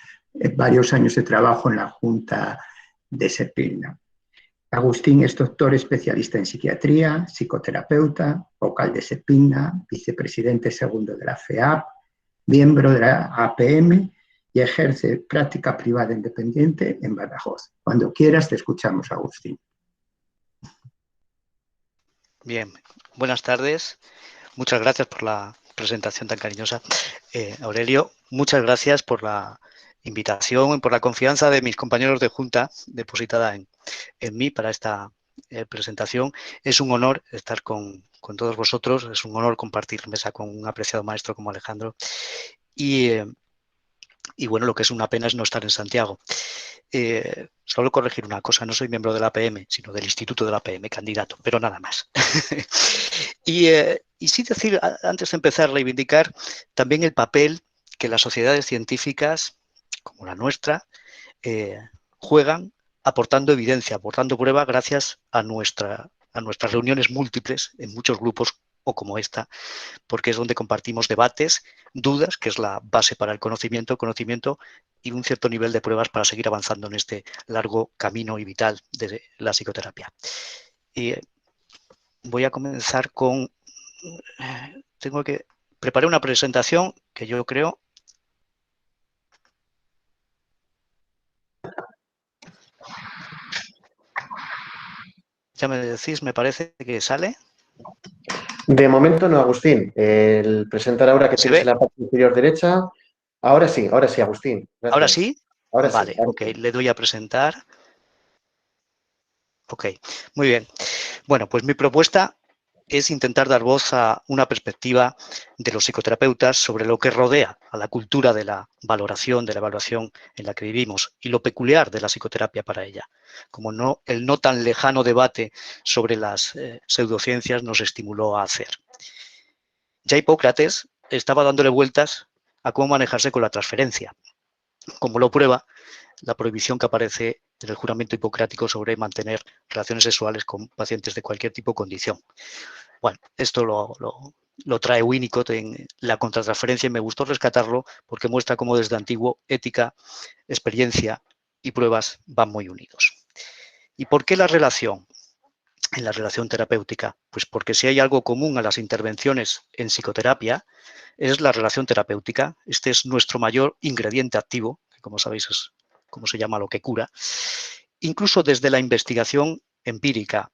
varios años de trabajo en la Junta de SEPIGNA. Agustín es doctor especialista en psiquiatría, psicoterapeuta, vocal de SEPIGNA, vicepresidente segundo de la FEAP, miembro de la APM y ejerce práctica privada independiente en Badajoz. Cuando quieras te escuchamos, Agustín. Bien, buenas tardes. Muchas gracias por la presentación tan cariñosa. Aurelio, muchas gracias por la invitación y por la confianza de mis compañeros de Junta depositada en mí para esta presentación. Es un honor estar con todos vosotros, es un honor compartir mesa con un apreciado maestro como Alejandro. Y bueno, lo que es una pena es no estar en Santiago. Solo corregir una cosa, no soy miembro de la APM, sino del Instituto de la APM, candidato, pero nada más. Y sí decir, antes de empezar, reivindicar también el papel que las sociedades científicas, como la nuestra, juegan aportando evidencia, aportando prueba gracias a nuestras reuniones múltiples en muchos grupos o como esta, porque es donde compartimos debates, dudas, que es la base para el conocimiento y un cierto nivel de pruebas para seguir avanzando en este largo camino y vital de la psicoterapia. Y voy a comenzar con... preparé una presentación que yo creo... Ya me decís, me parece que sale... De momento no, Agustín. El presentar ahora que tienes en la parte inferior derecha. Ahora sí, Agustín. Gracias. ¿Ahora sí? Ahora vale, sí. Ahora ok, sí. le doy a presentar. Ok, muy bien. Bueno, pues mi propuesta es intentar dar voz a una perspectiva de los psicoterapeutas sobre lo que rodea a la cultura de la valoración, de la evaluación en la que vivimos y lo peculiar de la psicoterapia para ella. Como el no tan lejano debate sobre las pseudociencias nos estimuló a hacer. Ya Hipócrates estaba dándole vueltas a cómo manejarse con la transferencia, como lo prueba la prohibición que aparece en el juramento hipocrático sobre mantener relaciones sexuales con pacientes de cualquier tipo o condición. Bueno, esto lo trae Winnicott en la contratransferencia y me gustó rescatarlo porque muestra cómo desde antiguo ética, experiencia y pruebas van muy unidos. ¿Y por qué la relación? en la relación terapéutica? Pues porque si hay algo común a las intervenciones en psicoterapia, es la relación terapéutica. Este es nuestro mayor ingrediente activo, que como sabéis es como se llama lo que cura. Incluso desde la investigación empírica,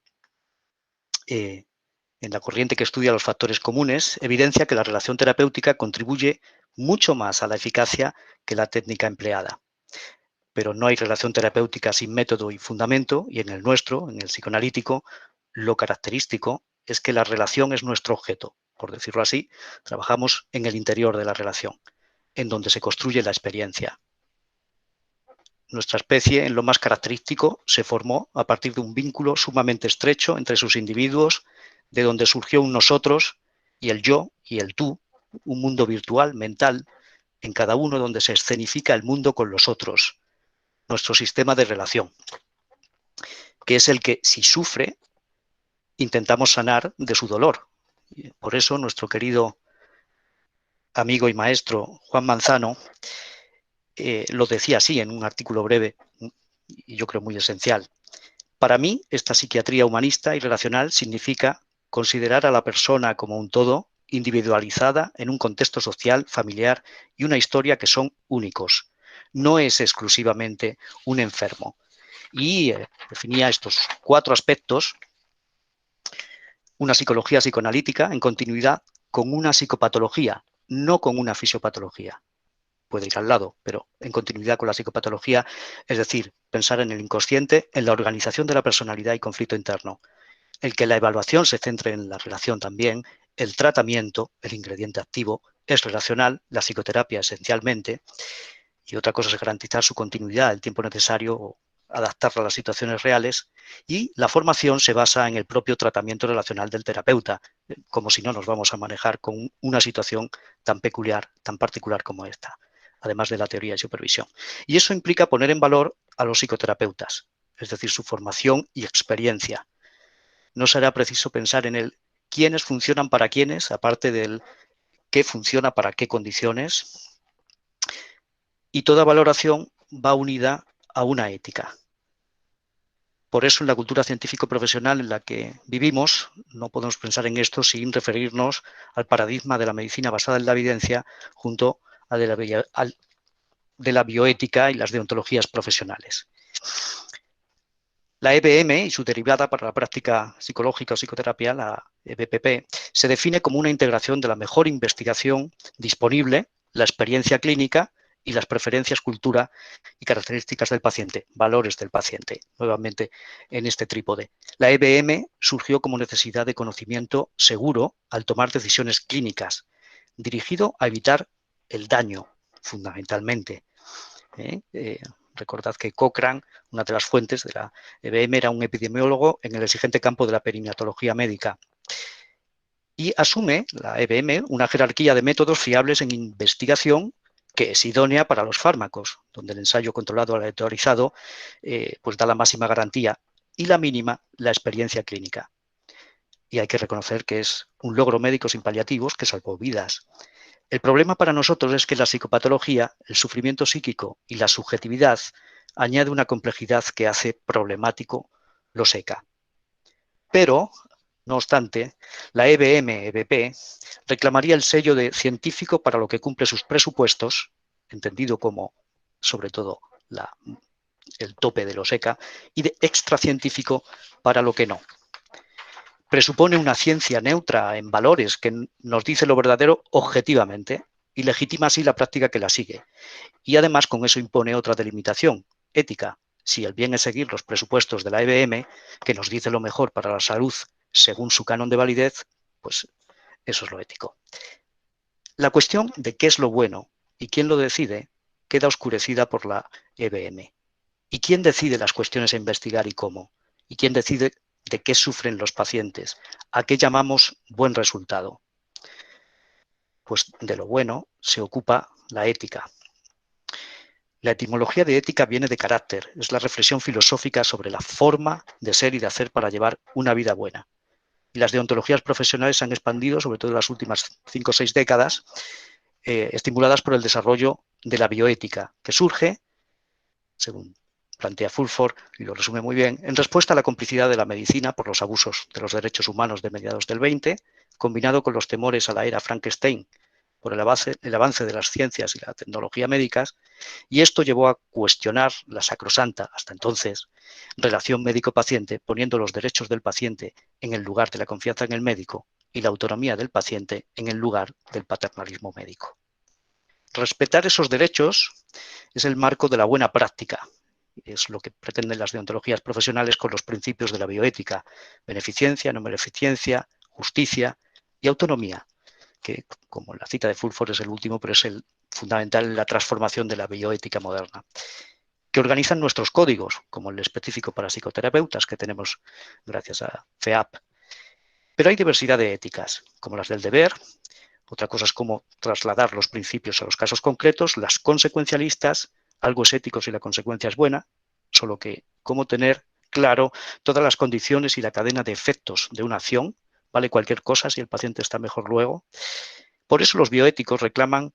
en la corriente que estudia los factores comunes, evidencia que la relación terapéutica contribuye mucho más a la eficacia que la técnica empleada. Pero no hay relación terapéutica sin método y fundamento, y en el nuestro, en el psicoanalítico, lo característico es que la relación es nuestro objeto. Por decirlo así, trabajamos en el interior de la relación, en donde se construye la experiencia. Nuestra especie, en lo más característico, se formó a partir de un vínculo sumamente estrecho entre sus individuos, de donde surgió un nosotros y el yo y el tú, un mundo virtual, mental, en cada uno donde se escenifica el mundo con los otros, nuestro sistema de relación, que es el que, si sufre, intentamos sanar de su dolor. Por eso nuestro querido amigo y maestro Juan Manzano lo decía así en un artículo breve y yo creo muy esencial. Para mí, esta psiquiatría humanista y relacional significa considerar a la persona como un todo, individualizada en un contexto social, familiar y una historia que son únicos. No es exclusivamente un enfermo. Y definía estos 4 aspectos: una psicología psicoanalítica en continuidad con una psicopatología, no con una fisiopatología. Puede ir al lado, pero en continuidad con la psicopatología, es decir, pensar en el inconsciente, en la organización de la personalidad y conflicto interno. El que la evaluación se centre en la relación también, el tratamiento, el ingrediente activo, es relacional, la psicoterapia esencialmente, y otra cosa es garantizar su continuidad, el tiempo necesario, o adaptarla a las situaciones reales, y la formación se basa en el propio tratamiento relacional del terapeuta, como si no nos vamos a manejar con una situación tan peculiar, tan particular como esta, además de la teoría y supervisión. Y eso implica poner en valor a los psicoterapeutas, es decir, su formación y experiencia. No será preciso pensar en el quiénes funcionan para quiénes, aparte del qué funciona para qué condiciones, y toda valoración va unida a una ética. Por eso, en la cultura científico-profesional en la que vivimos, no podemos pensar en esto sin referirnos al paradigma de la medicina basada en la evidencia junto a de la bioética y las deontologías profesionales. La EBM y su derivada para la práctica psicológica o psicoterapia, la EBPP, se define como una integración de la mejor investigación disponible, la experiencia clínica y las preferencias, cultura y características del paciente, valores del paciente, nuevamente en este trípode. La EBM surgió como necesidad de conocimiento seguro al tomar decisiones clínicas, dirigido a evitar el daño, fundamentalmente. Recordad que Cochrane, una de las fuentes de la EBM, era un epidemiólogo en el exigente campo de la perinatología médica. Y asume la EBM una jerarquía de métodos fiables en investigación que es idónea para los fármacos, donde el ensayo controlado aleatorizado pues da la máxima garantía y la mínima la experiencia clínica. Y hay que reconocer que es un logro médico sin paliativos que salvó vidas. El problema para nosotros es que la psicopatología, el sufrimiento psíquico y la subjetividad añade una complejidad que hace problemático lo SECA. Pero, no obstante, la EBM-EBP reclamaría el sello de científico para lo que cumple sus presupuestos, entendido como, sobre todo, el tope de lo SECA, y de extracientífico para lo que no. Presupone una ciencia neutra en valores que nos dice lo verdadero objetivamente y legitima así la práctica que la sigue. Y además con eso impone otra delimitación, ética. Si el bien es seguir los presupuestos de la EBM, que nos dice lo mejor para la salud según su canon de validez, pues eso es lo ético. La cuestión de qué es lo bueno y quién lo decide queda oscurecida por la EBM. ¿Y quién decide las cuestiones a investigar y cómo? ¿Y quién decide de qué sufren los pacientes? ¿A qué llamamos buen resultado? Pues de lo bueno se ocupa la ética. La etimología de ética viene de carácter, es la reflexión filosófica sobre la forma de ser y de hacer para llevar una vida buena. Y las deontologías profesionales se han expandido, sobre todo en las últimas 5 o 6 décadas, estimuladas por el desarrollo de la bioética, que surge, según plantea Fulford, y lo resume muy bien, en respuesta a la complicidad de la medicina por los abusos de los derechos humanos de mediados del 20, combinado con los temores a la era Frankenstein por el avance de las ciencias y la tecnología médicas, y esto llevó a cuestionar la sacrosanta, hasta entonces, relación médico-paciente, poniendo los derechos del paciente en el lugar de la confianza en el médico y la autonomía del paciente en el lugar del paternalismo médico. Respetar esos derechos es el marco de la buena práctica. Es lo que pretenden las deontologías profesionales con los principios de la bioética: beneficencia, no beneficencia, justicia y autonomía, que, como la cita de Fulford es el último, pero es el fundamental en la transformación de la bioética moderna, que organizan nuestros códigos, como el específico para psicoterapeutas que tenemos gracias a FEAP. Pero hay diversidad de éticas, como las del deber. Otra cosa es cómo trasladar los principios a los casos concretos, las consecuencialistas. Algo es ético si la consecuencia es buena, solo que cómo tener claro todas las condiciones y la cadena de efectos de una acción. Vale cualquier cosa si el paciente está mejor luego. Por eso los bioéticos reclaman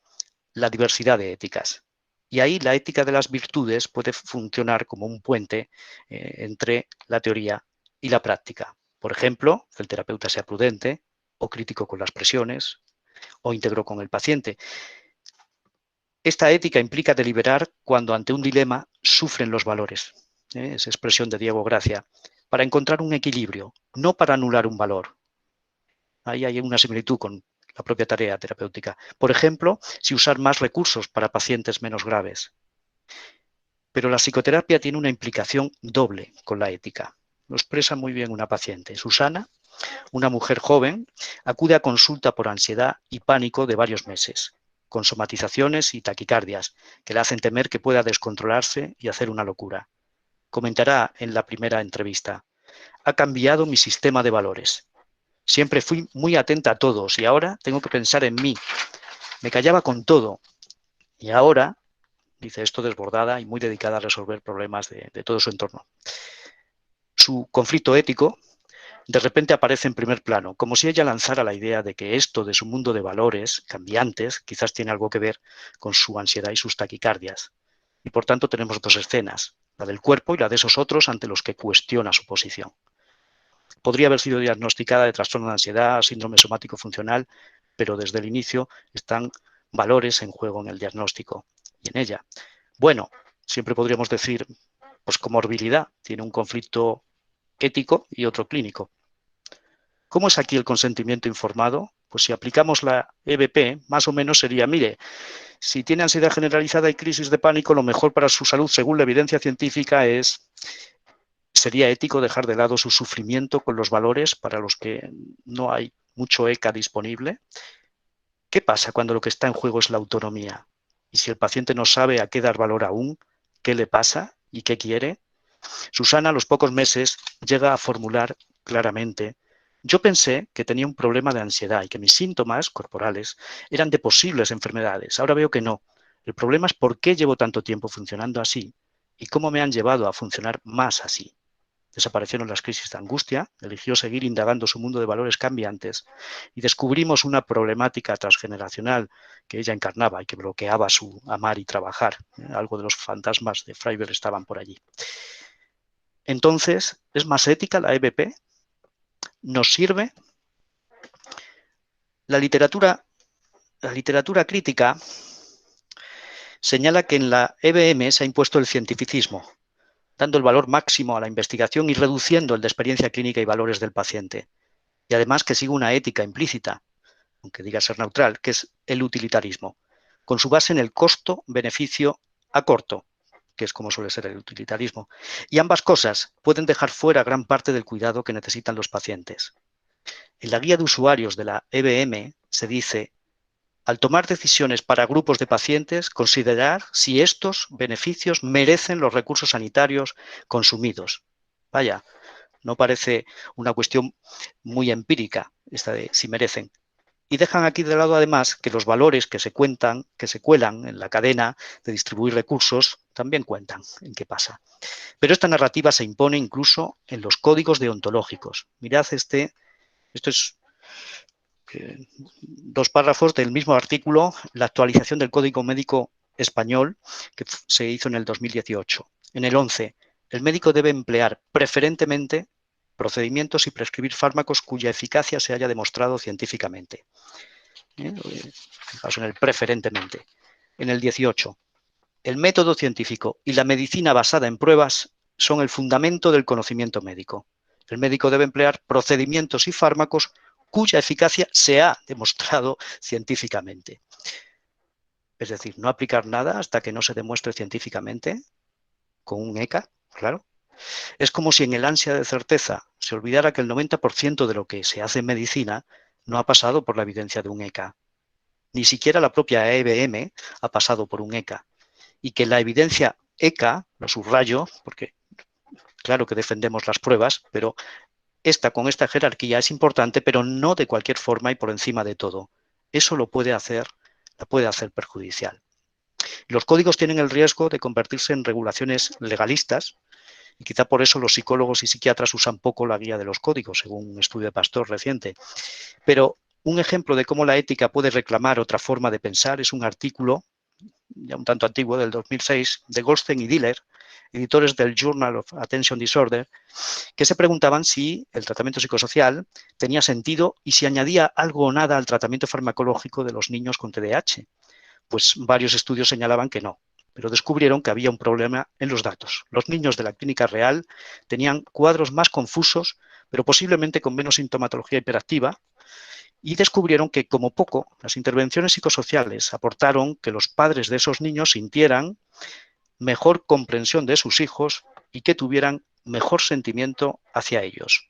la diversidad de éticas. Y ahí la ética de las virtudes puede funcionar como un puente entre la teoría y la práctica. Por ejemplo, que el terapeuta sea prudente o crítico con las presiones o íntegro con el paciente. Esta ética implica deliberar cuando ante un dilema sufren los valores. Es expresión de Diego Gracia, para encontrar un equilibrio, no para anular un valor. Ahí hay una similitud con la propia tarea terapéutica. Por ejemplo, si usar más recursos para pacientes menos graves. Pero la psicoterapia tiene una implicación doble con la ética. Lo expresa muy bien una paciente. Susana, una mujer joven, acude a consulta por ansiedad y pánico de varios meses, con somatizaciones y taquicardias que le hacen temer que pueda descontrolarse y hacer una locura. Comentará en la primera entrevista: ha cambiado mi sistema de valores. Siempre fui muy atenta a todos y ahora tengo que pensar en mí. Me callaba con todo y ahora, dice, esto desbordada y muy dedicada a resolver problemas de todo su entorno. Su conflicto ético de repente aparece en primer plano, como si ella lanzara la idea de que esto de su mundo de valores cambiantes quizás tiene algo que ver con su ansiedad y sus taquicardias. Y por tanto tenemos dos escenas, la del cuerpo y la de esos otros ante los que cuestiona su posición. Podría haber sido diagnosticada de trastorno de ansiedad, síndrome somático funcional, pero desde el inicio están valores en juego en el diagnóstico y en ella. Bueno, siempre podríamos decir, pues comorbilidad, tiene un conflicto ético y otro clínico. ¿Cómo es aquí el consentimiento informado? Pues si aplicamos la EBP, más o menos sería, mire, si tiene ansiedad generalizada y crisis de pánico, lo mejor para su salud, según la evidencia científica, sería ético dejar de lado su sufrimiento con los valores para los que no hay mucho ECA disponible. ¿Qué pasa cuando lo que está en juego es la autonomía? Y si el paciente no sabe a qué dar valor aún, ¿qué le pasa y qué quiere? Susana, a los pocos meses, llega a formular claramente: yo pensé que tenía un problema de ansiedad y que mis síntomas corporales eran de posibles enfermedades. Ahora veo que no. El problema es por qué llevo tanto tiempo funcionando así y cómo me han llevado a funcionar más así. Desaparecieron las crisis de angustia, eligió seguir indagando su mundo de valores cambiantes y descubrimos una problemática transgeneracional que ella encarnaba y que bloqueaba su amar y trabajar. Algo de los fantasmas de Freiberg estaban por allí. Entonces, ¿es más ética la EBP? ¿Nos sirve? La literatura crítica señala que en la EBM se ha impuesto el cientificismo, dando el valor máximo a la investigación y reduciendo el de experiencia clínica y valores del paciente. Y además que sigue una ética implícita, aunque diga ser neutral, que es el utilitarismo, con su base en el costo-beneficio a corto, que es como suele ser el utilitarismo. Y ambas cosas pueden dejar fuera gran parte del cuidado que necesitan los pacientes. En la guía de usuarios de la EBM se dice: al tomar decisiones para grupos de pacientes, considerar si estos beneficios merecen los recursos sanitarios consumidos. Vaya, no parece una cuestión muy empírica esta de si merecen. Y dejan aquí de lado además que los valores que se cuelan en la cadena de distribuir recursos también cuentan en qué pasa. Pero esta narrativa se impone incluso en los códigos deontológicos. Mirad esto es 2 párrafos del mismo artículo, la actualización del Código Médico Español, que se hizo en el 2018. En el 11, el médico debe emplear preferentemente procedimientos y prescribir fármacos cuya eficacia se haya demostrado científicamente. Fijaos en el preferentemente. En el 18, el método científico y la medicina basada en pruebas son el fundamento del conocimiento médico. El médico debe emplear procedimientos y fármacos cuya eficacia se ha demostrado científicamente. Es decir, no aplicar nada hasta que no se demuestre científicamente, con un ECA, claro. Es como si en el ansia de certeza se olvidara que el 90% de lo que se hace en medicina no ha pasado por la evidencia de un ECA. Ni siquiera la propia EBM ha pasado por un ECA. Y que la evidencia ECA, lo subrayo, porque claro que defendemos las pruebas, pero con esta jerarquía es importante, pero no de cualquier forma y por encima de todo. Eso la puede hacer perjudicial. Los códigos tienen el riesgo de convertirse en regulaciones legalistas, y quizá por eso los psicólogos y psiquiatras usan poco la guía de los códigos, según un estudio de Pastor reciente. Pero un ejemplo de cómo la ética puede reclamar otra forma de pensar es un artículo, ya un tanto antiguo, del 2006, de Goldstein y Diller, editores del Journal of Attention Disorder, que se preguntaban si el tratamiento psicosocial tenía sentido y si añadía algo o nada al tratamiento farmacológico de los niños con TDAH. Pues varios estudios señalaban que no, pero descubrieron que había un problema en los datos. Los niños de la clínica real tenían cuadros más confusos, pero posiblemente con menos sintomatología hiperactiva, y descubrieron que, como poco, las intervenciones psicosociales aportaron que los padres de esos niños sintieran mejor comprensión de sus hijos y que tuvieran mejor sentimiento hacia ellos.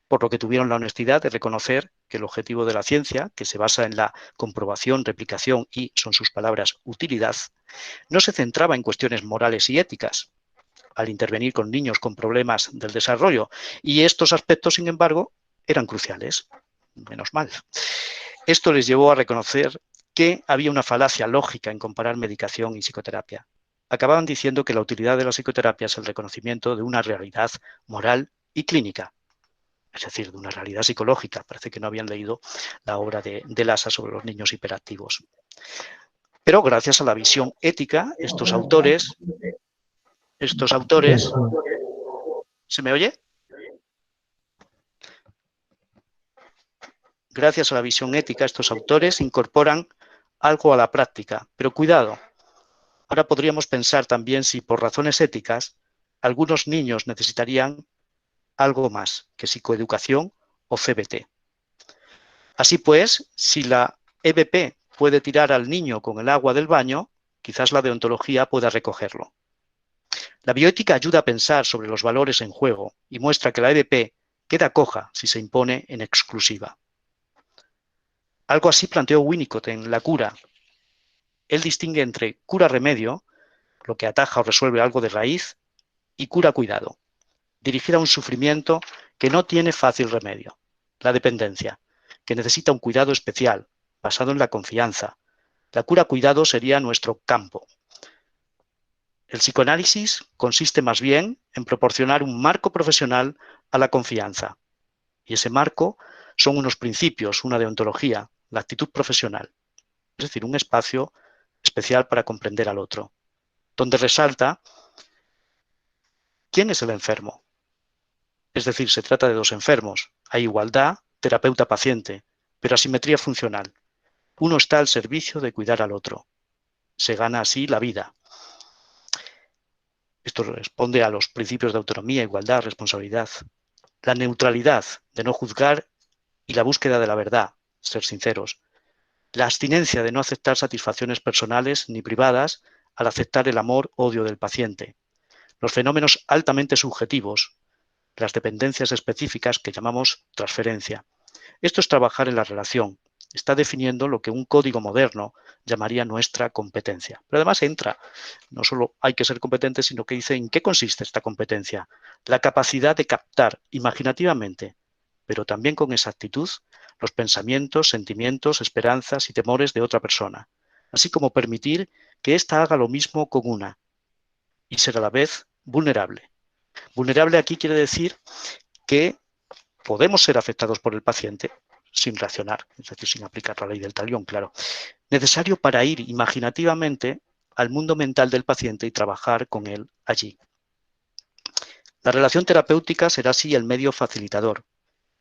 Por lo que tuvieron la honestidad de reconocer que el objetivo de la ciencia, que se basa en la comprobación, replicación y, son sus palabras, utilidad, no se centraba en cuestiones morales y éticas al intervenir con niños con problemas del desarrollo, y estos aspectos, sin embargo, eran cruciales. Menos mal. Esto les llevó a reconocer que había una falacia lógica en comparar medicación y psicoterapia. Acababan diciendo que la utilidad de la psicoterapia es el reconocimiento de una realidad moral y clínica, es decir, de una realidad psicológica. Parece que no habían leído la obra de Lassa sobre los niños hiperactivos. Pero gracias a la visión ética, estos autores, ¿se me oye? Gracias a la visión ética, estos autores incorporan algo a la práctica. Pero cuidado, ahora podríamos pensar también si por razones éticas algunos niños necesitarían algo más que psicoeducación o CBT. Así pues, si la EBP puede tirar al niño con el agua del baño, quizás la deontología pueda recogerlo. La bioética ayuda a pensar sobre los valores en juego y muestra que la EBP queda coja si se impone en exclusiva. Algo así planteó Winnicott en La cura. Él distingue entre cura-remedio, lo que ataja o resuelve algo de raíz, y cura-cuidado, dirigir a un sufrimiento que no tiene fácil remedio, la dependencia, que necesita un cuidado especial, basado en la confianza. La cura-cuidado sería nuestro campo. El psicoanálisis consiste más bien en proporcionar un marco profesional a la confianza. Y ese marco son unos principios, una deontología, la actitud profesional. Es decir, un espacio especial para comprender al otro, donde resalta quién es el enfermo. Es decir, se trata de dos enfermos. Hay igualdad, terapeuta-paciente, pero asimetría funcional. Uno está al servicio de cuidar al otro. Se gana así la vida. Esto responde a los principios de autonomía, igualdad, responsabilidad. La neutralidad de no juzgar y la búsqueda de la verdad, ser sinceros. La abstinencia de no aceptar satisfacciones personales ni privadas al aceptar el amor-odio del paciente. Los fenómenos altamente subjetivos, las dependencias específicas que llamamos transferencia. Esto es trabajar en la relación. Está definiendo lo que un código moderno llamaría nuestra competencia. Pero además entra, no solo hay que ser competente, sino que dice en qué consiste esta competencia. La capacidad de captar imaginativamente, pero también con exactitud, los pensamientos, sentimientos, esperanzas y temores de otra persona, así como permitir que ésta haga lo mismo con una y ser a la vez vulnerable. Vulnerable aquí quiere decir que podemos ser afectados por el paciente sin reaccionar, es decir, sin aplicar la ley del talión, claro. Necesario para ir imaginativamente al mundo mental del paciente y trabajar con él allí. La relación terapéutica será así el medio facilitador.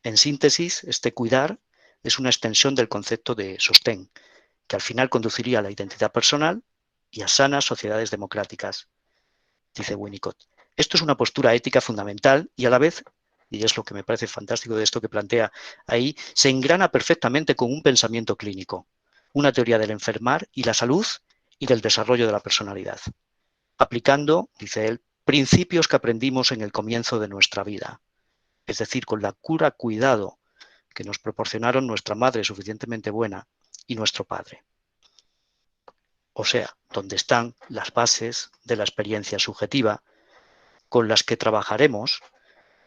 En síntesis, este cuidar es una extensión del concepto de sostén, que al final conduciría a la identidad personal y a sanas sociedades democráticas, dice Winnicott. Esto es una postura ética fundamental y a la vez, y es lo que me parece fantástico de esto que plantea ahí, se engrana perfectamente con un pensamiento clínico, una teoría del enfermar y la salud y del desarrollo de la personalidad, aplicando, dice él, principios que aprendimos en el comienzo de nuestra vida, es decir, con la cura, cuidado que nos proporcionaron nuestra madre suficientemente buena y nuestro padre. O sea, donde están las bases de la experiencia subjetiva con las que trabajaremos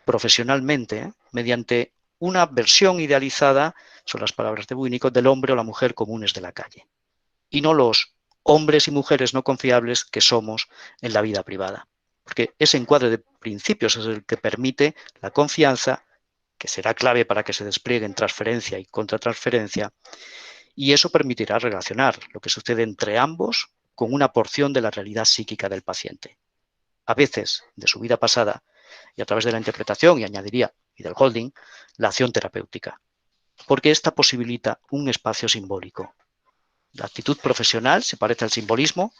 profesionalmente mediante una versión idealizada, son las palabras de Winnicott, del hombre o la mujer comunes de la calle, y no los hombres y mujeres no confiables que somos en la vida privada. Porque ese encuadre de principios es el que permite la confianza, que será clave para que se desplieguen transferencia y contratransferencia, y eso permitirá relacionar lo que sucede entre ambos con una porción de la realidad psíquica del paciente, a veces de su vida pasada, y a través de la interpretación, y añadiría, y del holding, la acción terapéutica, porque esta posibilita un espacio simbólico. La actitud profesional se parece al simbolismo.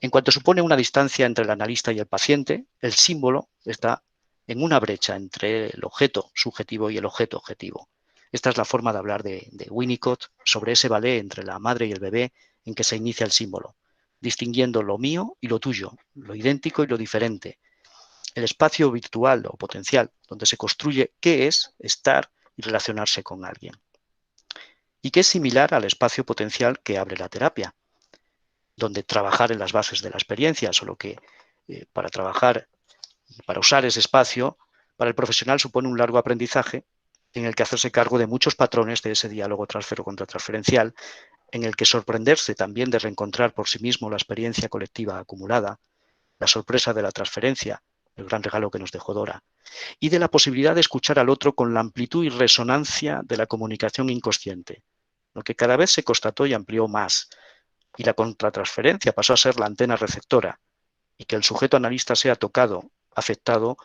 En cuanto supone una distancia entre el analista y el paciente, el símbolo está en una brecha entre el objeto subjetivo y el objeto objetivo. Esta es la forma de hablar de Winnicott sobre ese ballet entre la madre y el bebé en que se inicia el símbolo, distinguiendo lo mío y lo tuyo, lo idéntico y lo diferente. El espacio virtual o potencial donde se construye qué es estar y relacionarse con alguien. Y que es similar al espacio potencial que abre la terapia, donde trabajar en las bases de la experiencia, solo que para trabajar y para usar ese espacio, para el profesional supone un largo aprendizaje en el que hacerse cargo de muchos patrones de ese diálogo transfero-contratransferencial, en el que sorprenderse también de reencontrar por sí mismo la experiencia colectiva acumulada, la sorpresa de la transferencia, el gran regalo que nos dejó Dora, y de la posibilidad de escuchar al otro con la amplitud y resonancia de la comunicación inconsciente, lo que cada vez se constató y amplió más, y la contratransferencia pasó a ser la antena receptora, y que el sujeto analista sea tocado, afectado,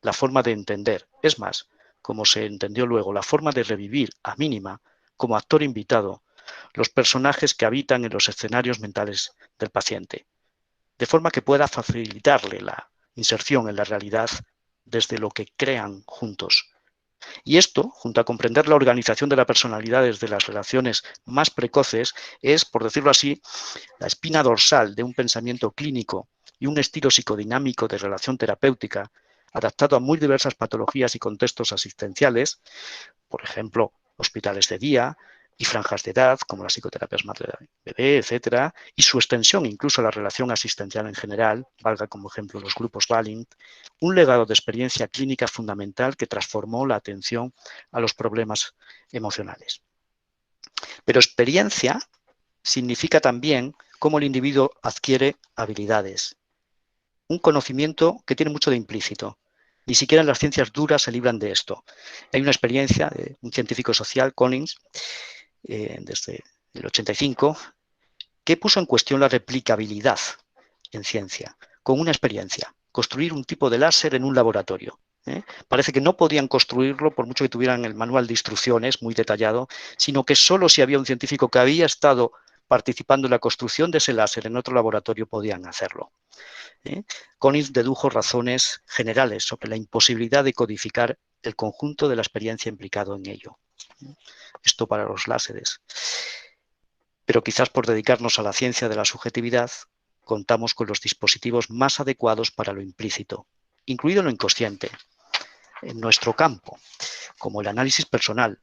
la forma de entender, es más, como se entendió luego, la forma de revivir a mínima, como actor invitado, los personajes que habitan en los escenarios mentales del paciente, de forma que pueda facilitarle la inserción en la realidad desde lo que crean juntos. Y esto, junto a comprender la organización de la personalidad desde las relaciones más precoces, es, por decirlo así, la espina dorsal de un pensamiento clínico y un estilo psicodinámico de relación terapéutica adaptado a muy diversas patologías y contextos asistenciales, por ejemplo, hospitales de día y franjas de edad, como las psicoterapias madre-bebé, etcétera, y su extensión incluso a la relación asistencial en general, valga como ejemplo los grupos Balint, un legado de experiencia clínica fundamental que transformó la atención a los problemas emocionales. Pero experiencia significa también cómo el individuo adquiere habilidades, un conocimiento que tiene mucho de implícito. Ni siquiera en las ciencias duras se libran de esto. Hay una experiencia de un científico social, Collins, desde el 85, que puso en cuestión la replicabilidad en ciencia, con una experiencia, construir un tipo de láser en un laboratorio. Parece que no podían construirlo por mucho que tuvieran el manual de instrucciones muy detallado, sino que solo si había un científico que había estado participando en la construcción de ese láser en otro laboratorio podían hacerlo. Collins dedujo razones generales sobre la imposibilidad de codificar el conjunto de la experiencia implicado en ello. Esto para los láseres. Pero quizás por dedicarnos a la ciencia de la subjetividad, contamos con los dispositivos más adecuados para lo implícito, incluido lo inconsciente, en nuestro campo, como el análisis personal.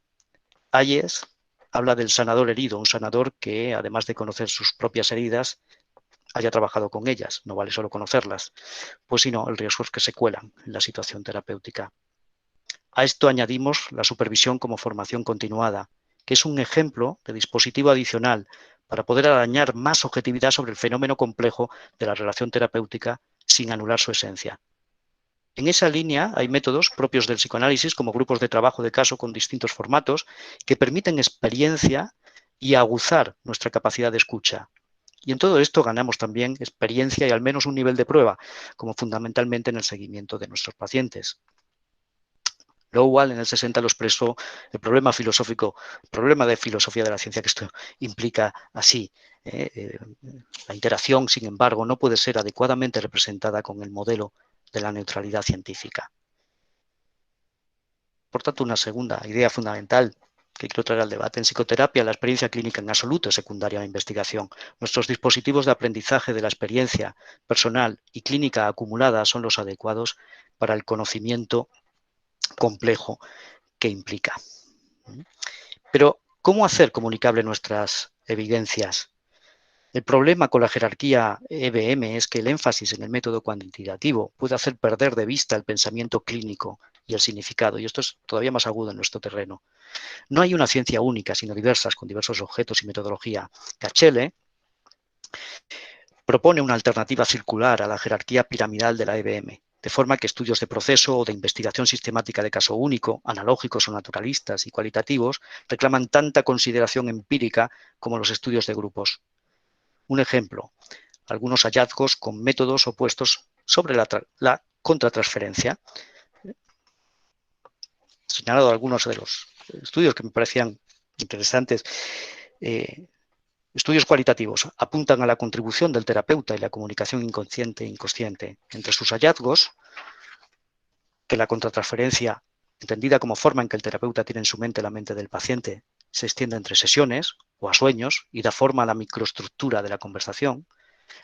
Hayes habla del sanador herido, un sanador que, además de conocer sus propias heridas, haya trabajado con ellas, no vale solo conocerlas, pues si no, el riesgo es que se cuelan en la situación terapéutica. A esto añadimos la supervisión como formación continuada, que es un ejemplo de dispositivo adicional para poder arañar más objetividad sobre el fenómeno complejo de la relación terapéutica sin anular su esencia. En esa línea hay métodos propios del psicoanálisis, como grupos de trabajo de caso con distintos formatos, que permiten experiencia y aguzar nuestra capacidad de escucha. Y en todo esto ganamos también experiencia y al menos un nivel de prueba, como fundamentalmente en el seguimiento de nuestros pacientes. Lowell en el 60 lo expresó el problema de filosofía de la ciencia que esto implica así. La interacción, sin embargo, no puede ser adecuadamente representada con el modelo de la neutralidad científica. Por tanto, una segunda idea fundamental que quiero traer al debate. En psicoterapia, la experiencia clínica en absoluto es secundaria a la investigación. Nuestros dispositivos de aprendizaje de la experiencia personal y clínica acumulada son los adecuados para el conocimiento complejo que implica. Pero, ¿cómo hacer comunicable nuestras evidencias? El problema con la jerarquía EBM es que el énfasis en el método cuantitativo puede hacer perder de vista el pensamiento clínico y el significado, y esto es todavía más agudo en nuestro terreno. No hay una ciencia única, sino diversas, con diversos objetos y metodología. Cachele propone una alternativa circular a la jerarquía piramidal de la EBM, de forma que estudios de proceso o de investigación sistemática de caso único, analógicos o naturalistas y cualitativos, reclaman tanta consideración empírica como los estudios de grupos. Un ejemplo, algunos hallazgos con métodos opuestos sobre la contratransferencia. He señalado algunos de los estudios que me parecían interesantes. Estudios cualitativos apuntan a la contribución del terapeuta y la comunicación inconsciente e inconsciente. Entre sus hallazgos, que la contratransferencia, entendida como forma en que el terapeuta tiene en su mente la mente del paciente, se extiende entre sesiones o a sueños y da forma a la microestructura de la conversación,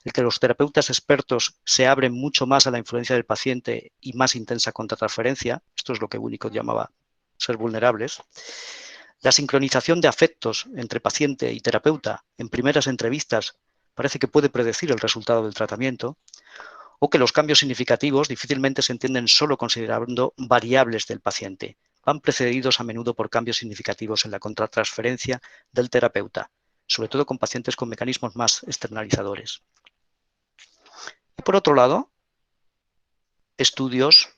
el que los terapeutas expertos se abren mucho más a la influencia del paciente y más intensa contratransferencia, esto es lo que Winnicott llamaba ser vulnerables, la sincronización de afectos entre paciente y terapeuta en primeras entrevistas parece que puede predecir el resultado del tratamiento, o que los cambios significativos difícilmente se entienden solo considerando variables del paciente. Van precedidos a menudo por cambios significativos en la contratransferencia del terapeuta, sobre todo con pacientes con mecanismos más externalizadores. Y por otro lado, estudios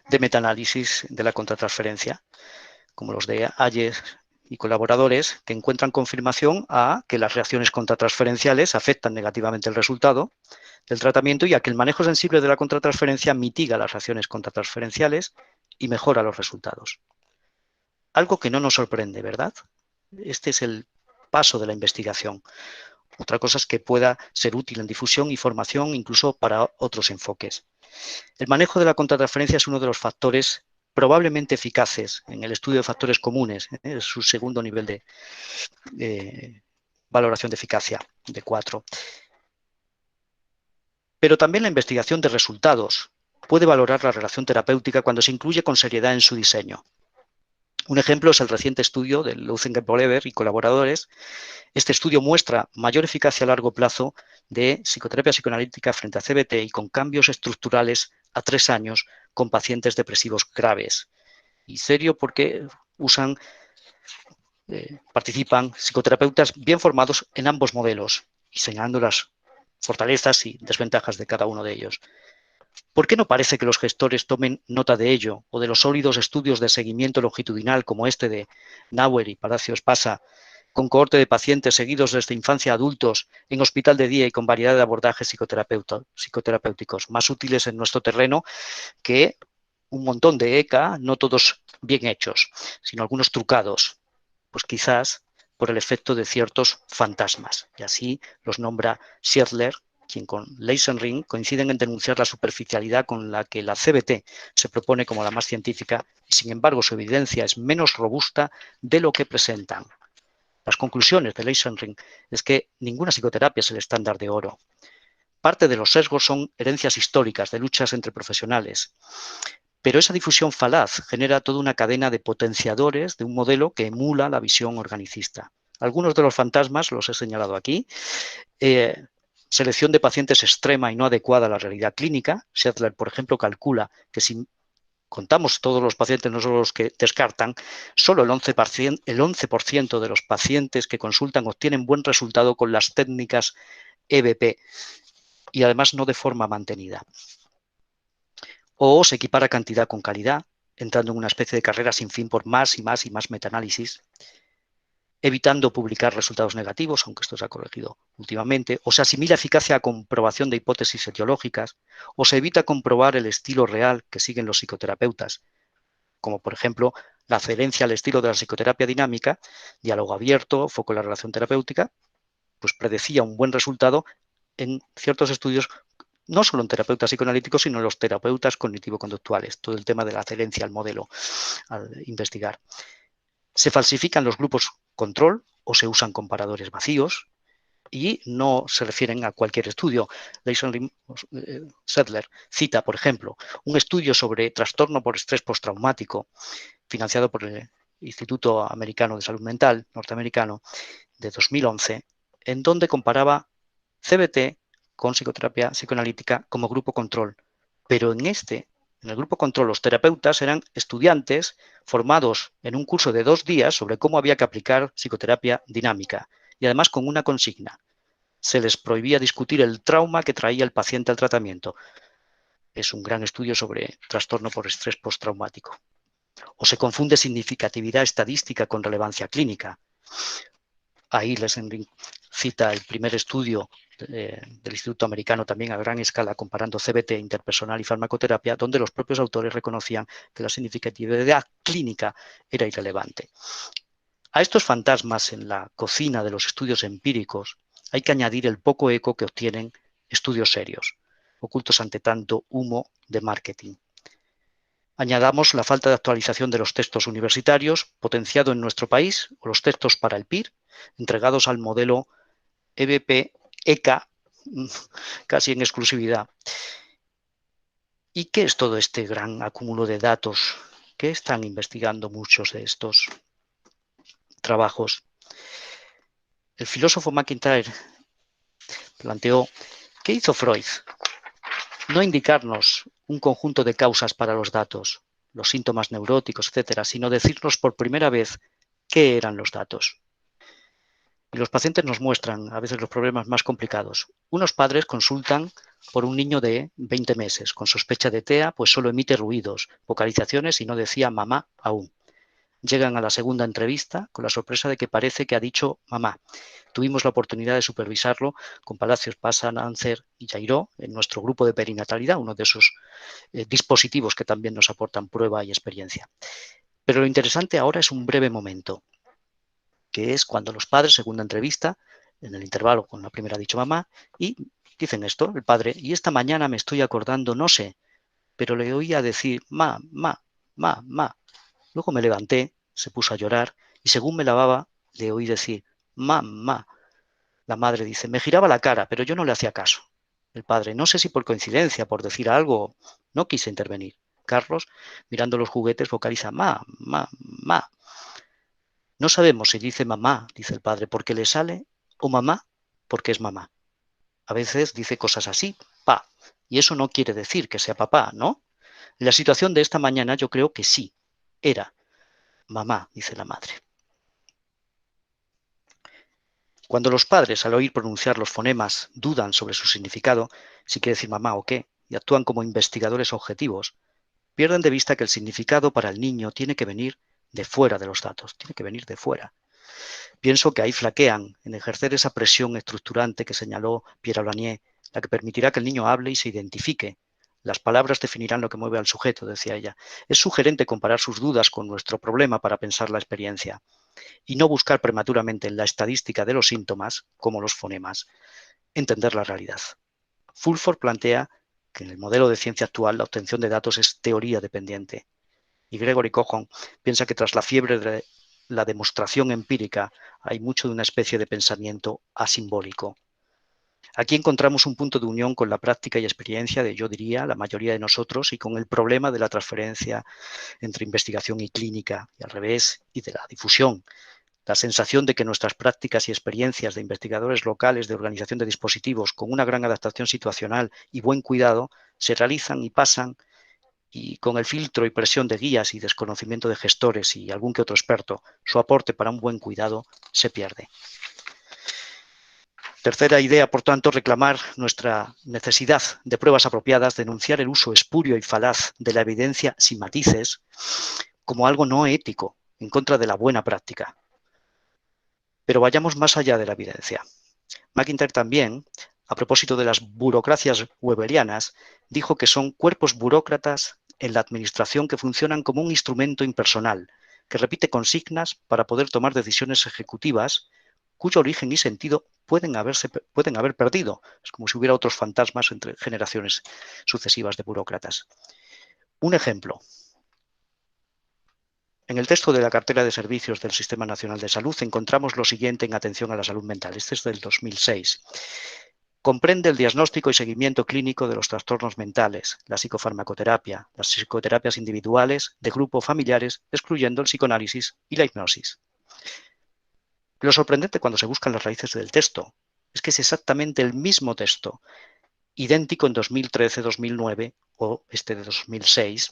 de metaanálisis de la contratransferencia, como los de Ayes y colaboradores, que encuentran confirmación a que las reacciones contratransferenciales afectan negativamente el resultado del tratamiento y a que el manejo sensible de la contratransferencia mitiga las reacciones contratransferenciales y mejora los resultados. Algo que no nos sorprende, ¿verdad? Este es el paso de la investigación. Otra cosa es que pueda ser útil en difusión y formación, incluso para otros enfoques. El manejo de la contratransferencia es uno de los factores probablemente eficaces en el estudio de factores comunes, es su segundo nivel de valoración de eficacia, de 4. Pero también la investigación de resultados puede valorar la relación terapéutica cuando se incluye con seriedad en su diseño. Un ejemplo es el reciente estudio de Luzengen-Bolever y colaboradores. Este estudio muestra mayor eficacia a largo plazo de psicoterapia psicoanalítica frente a CBT y con cambios estructurales a 3 años con pacientes depresivos graves. Y serio porque participan psicoterapeutas bien formados en ambos modelos y señalando las fortalezas y desventajas de cada uno de ellos. ¿Por qué no parece que los gestores tomen nota de ello o de los sólidos estudios de seguimiento longitudinal como este de Nauer y Palacio Espasa, con cohorte de pacientes seguidos desde infancia a adultos en hospital de día y con variedad de abordajes psicoterapéuticos, más útiles en nuestro terreno que un montón de ECA, no todos bien hechos, sino algunos trucados, pues quizás por el efecto de ciertos fantasmas? Y así los nombra Schertler, quien con Leisenring coinciden en denunciar la superficialidad con la que la CBT se propone como la más científica y, sin embargo, su evidencia es menos robusta de lo que presentan. Las conclusiones de Leisenring es que ninguna psicoterapia es el estándar de oro. Parte de los sesgos son herencias históricas de luchas entre profesionales, pero esa difusión falaz genera toda una cadena de potenciadores de un modelo que emula la visión organicista. Algunos de los fantasmas los he señalado aquí. Selección de pacientes extrema y no adecuada a la realidad clínica. Schertler, por ejemplo, calcula que si contamos todos los pacientes, no solo los que descartan, solo el 11% de los pacientes que consultan obtienen buen resultado con las técnicas EBP y además no de forma mantenida. O se equipara cantidad con calidad, entrando en una especie de carrera sin fin por más y más y más metaanálisis. evitando publicar resultados negativos, aunque esto se ha corregido últimamente, o se asimila eficacia a comprobación de hipótesis etiológicas, o se evita comprobar el estilo real que siguen los psicoterapeutas, como por ejemplo la adherencia al estilo de la psicoterapia dinámica, diálogo abierto, foco en la relación terapéutica, pues predecía un buen resultado en ciertos estudios, no solo en terapeutas psicoanalíticos, sino en los terapeutas cognitivo-conductuales, todo el tema de la adherencia al modelo al investigar. Se falsifican los grupos control o se usan comparadores vacíos y no se refieren a cualquier estudio. Sedler cita, por ejemplo, un estudio sobre trastorno por estrés postraumático financiado por el Instituto Americano de Salud Mental norteamericano de 2011, en donde comparaba CBT con psicoterapia psicoanalítica como grupo control. Pero en el grupo control, los terapeutas eran estudiantes formados en un curso de 2 días sobre cómo había que aplicar psicoterapia dinámica y además con una consigna. Se les prohibía discutir el trauma que traía el paciente al tratamiento. Es un gran estudio sobre trastorno por estrés postraumático. O se confunde significatividad estadística con relevancia clínica. Ahí les cita el primer estudio del Instituto Americano también a gran escala comparando CBT interpersonal y farmacoterapia, donde los propios autores reconocían que la significatividad clínica era irrelevante. A estos fantasmas en la cocina de los estudios empíricos hay que añadir el poco eco que obtienen estudios serios, ocultos ante tanto humo de marketing. Añadamos la falta de actualización de los textos universitarios, potenciado en nuestro país, o los textos para el PIR, entregados al modelo EBP-ECA, casi en exclusividad. ¿Y qué es todo este gran acúmulo de datos? ¿Qué están investigando muchos de estos trabajos? El filósofo McIntyre planteó, ¿qué hizo Freud? No indicarnos un conjunto de causas para los datos, los síntomas neuróticos, etcétera, sino decirnos por primera vez qué eran los datos. Y los pacientes nos muestran a veces los problemas más complicados. Unos padres consultan por un niño de 20 meses con sospecha de TEA, pues solo emite ruidos, vocalizaciones y no decía mamá aún. Llegan a la segunda entrevista con la sorpresa de que parece que ha dicho mamá. Tuvimos la oportunidad de supervisarlo con Palacios Pasa, Nancer y Jairó en nuestro grupo de perinatalidad, uno de esos dispositivos que también nos aportan prueba y experiencia. Pero lo interesante ahora es un breve momento, que es cuando los padres, segunda entrevista, en el intervalo con la primera ha dicho mamá, y dicen esto, el padre, y esta mañana me estoy acordando, no sé, pero le oía decir ma. Luego me levanté, se puso a llorar, y según me lavaba, le oí decir mamá. La madre dice, me giraba la cara, pero yo no le hacía caso. El padre, no sé si por coincidencia, por decir algo, no quise intervenir. Carlos, mirando los juguetes, vocaliza ma. No sabemos si dice mamá, dice el padre, porque le sale, o mamá, porque es mamá. A veces dice cosas así, pa, y eso no quiere decir que sea papá, ¿no? En la situación de esta mañana yo creo que sí, era mamá, dice la madre. Cuando los padres, al oír pronunciar los fonemas, dudan sobre su significado, si quiere decir mamá o qué, y actúan como investigadores objetivos, pierden de vista que el significado para el niño tiene que venir de fuera de los datos, tiene que venir de fuera. Pienso que ahí flaquean en ejercer esa presión estructurante que señaló Pierre Blanier, la que permitirá que el niño hable y se identifique. Las palabras definirán lo que mueve al sujeto, decía ella. Es sugerente comparar sus dudas con nuestro problema para pensar la experiencia y no buscar prematuramente en la estadística de los síntomas, como los fonemas, entender la realidad. Fulford plantea que en el modelo de ciencia actual la obtención de datos es teoría dependiente. Y Gregory Cohon piensa que tras la fiebre de la demostración empírica hay mucho de una especie de pensamiento asimbólico. Aquí encontramos un punto de unión con la práctica y experiencia de, yo diría, la mayoría de nosotros y con el problema de la transferencia entre investigación y clínica y al revés, y de la difusión. La sensación de que nuestras prácticas y experiencias de investigadores locales de organización de dispositivos con una gran adaptación situacional y buen cuidado se realizan y pasan y con el filtro y presión de guías y desconocimiento de gestores y algún que otro experto, su aporte para un buen cuidado se pierde. Tercera idea, por tanto, reclamar nuestra necesidad de pruebas apropiadas, denunciar el uso espurio y falaz de la evidencia sin matices como algo no ético, en contra de la buena práctica. Pero vayamos más allá de la evidencia. McIntyre también, a propósito de las burocracias weberianas, dijo que son cuerpos burócratas en la administración que funcionan como un instrumento impersonal, que repite consignas para poder tomar decisiones ejecutivas cuyo origen y sentido pueden haber perdido. Es como si hubiera otros fantasmas entre generaciones sucesivas de burócratas. Un ejemplo. En el texto de la cartera de servicios del Sistema Nacional de Salud encontramos lo siguiente en atención a la salud mental. Este es del 2006. Comprende el diagnóstico y seguimiento clínico de los trastornos mentales, la psicofarmacoterapia, las psicoterapias individuales, de grupo, familiares, excluyendo el psicoanálisis y la hipnosis. Lo sorprendente cuando se buscan las raíces del texto es que es exactamente el mismo texto, idéntico en 2013-2009 o este de 2006,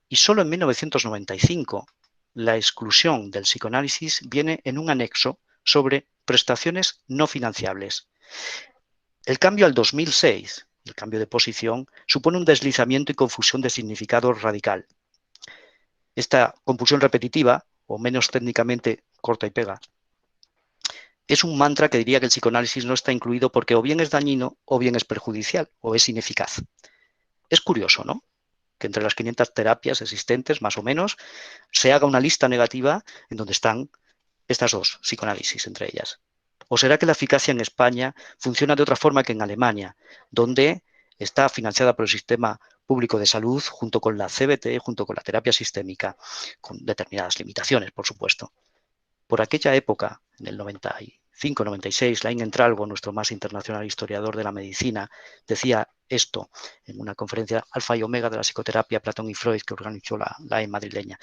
y solo en 1995 la exclusión del psicoanálisis viene en un anexo sobre prestaciones no financiables. El cambio al 2006, el cambio de posición, supone un deslizamiento y confusión de significado radical. Esta confusión repetitiva, o menos técnicamente corta y pega, es un mantra que diría que el psicoanálisis no está incluido porque o bien es dañino o bien es perjudicial o es ineficaz. Es curioso, ¿no?, que entre las 500 terapias existentes, más o menos, se haga una lista negativa en donde están estas dos psicoanálisis entre ellas. ¿O será que la eficacia en España funciona de otra forma que en Alemania, donde está financiada por el sistema público de salud junto con la CBT, junto con la terapia sistémica, con determinadas limitaciones, por supuesto? Por aquella época, en el 95-96, Lain Entralgo, nuestro más internacional historiador de la medicina, decía esto en una conferencia Alfa y Omega de la psicoterapia Platón y Freud que organizó la madrileña.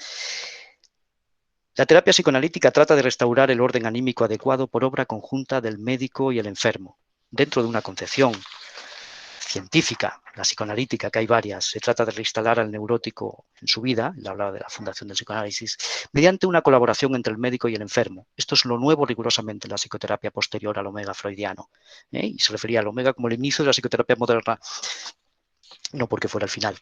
La terapia psicoanalítica trata de restaurar el orden anímico adecuado por obra conjunta del médico y el enfermo. Dentro de una concepción científica, la psicoanalítica, que hay varias, se trata de reinstalar al neurótico en su vida, él hablaba de la fundación del psicoanálisis, mediante una colaboración entre el médico y el enfermo. Esto es lo nuevo rigurosamente en la psicoterapia posterior al omega freudiano, y se refería al omega como el inicio de la psicoterapia moderna, no porque fuera el final.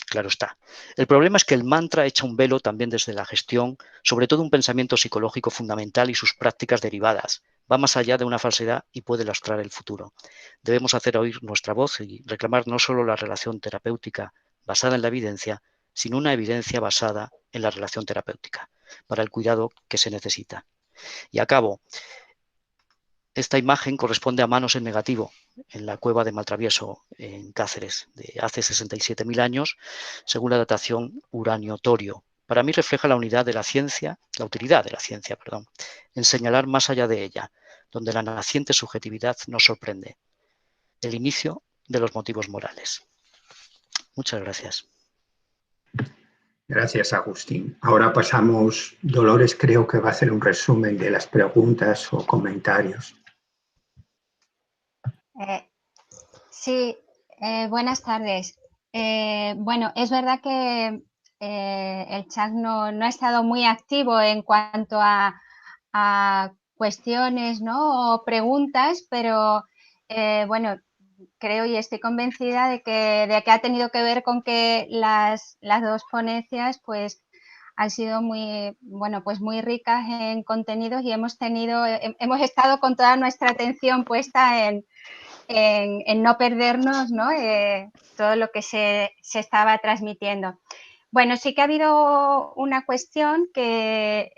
Claro está. El problema es que el mantra echa un velo también desde la gestión, sobre todo un pensamiento psicológico fundamental y sus prácticas derivadas. Va más allá de una falsedad y puede lastrar el futuro. Debemos hacer oír nuestra voz y reclamar no solo la relación terapéutica basada en la evidencia, sino una evidencia basada en la relación terapéutica para el cuidado que se necesita. Y acabo. Esta imagen corresponde a manos en negativo en la cueva de Maltravieso, en Cáceres, de hace 67.000 años, según la datación uranio-torio. Para mí refleja la unidad de la ciencia, la utilidad de la ciencia, en señalar más allá de ella, donde la naciente subjetividad nos sorprende. El inicio de los motivos morales. Muchas gracias. Gracias, Agustín. Ahora pasamos, Dolores creo que va a hacer un resumen de las preguntas o comentarios. Sí, buenas tardes. Bueno, es verdad que el chat no ha estado muy activo en cuanto a cuestiones, ¿no?, o preguntas, pero bueno, creo y estoy convencida de que ha tenido que ver con que las dos ponencias pues han sido muy, bueno, pues muy ricas en contenidos y hemos estado con toda nuestra atención puesta en no perdernos, ¿no?, todo lo que se estaba transmitiendo. Bueno, sí que ha habido una cuestión que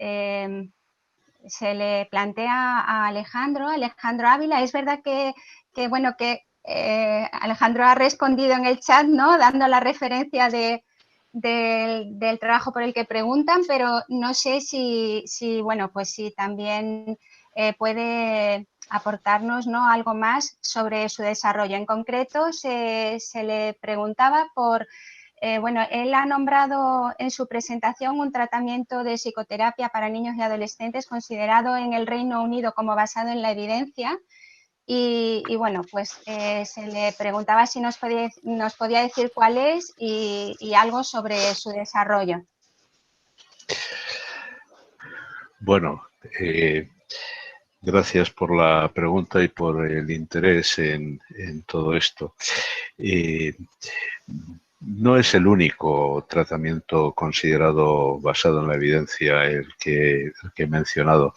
se le plantea a Alejandro Ávila. Es verdad que Alejandro ha respondido en el chat, ¿no?, dando la referencia del trabajo por el que preguntan, pero no sé si bueno, pues si también puede aportarnos, ¿no?, algo más sobre su desarrollo. En concreto, se le preguntaba por, bueno, él ha nombrado en su presentación un tratamiento de psicoterapia para niños y adolescentes considerado en el Reino Unido como basado en la evidencia y bueno, pues se le preguntaba si nos podía decir cuál es y algo sobre su desarrollo. Bueno, gracias por la pregunta y por el interés en todo esto. No es el único tratamiento considerado basado en la evidencia el que he mencionado.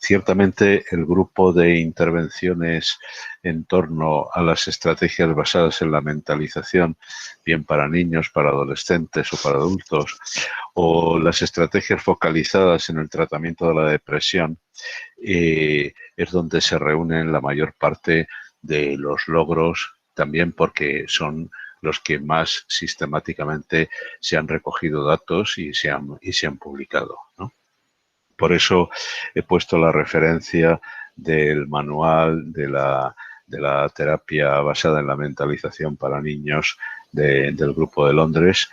Ciertamente el grupo de intervenciones en torno a las estrategias basadas en la mentalización, bien para niños, para adolescentes o para adultos, o las estrategias focalizadas en el tratamiento de la depresión, es donde se reúnen la mayor parte de los logros, también porque son los que más sistemáticamente se han recogido datos y se han publicado, ¿no? Por eso he puesto la referencia del manual de la terapia basada en la mentalización para niños del Grupo de Londres.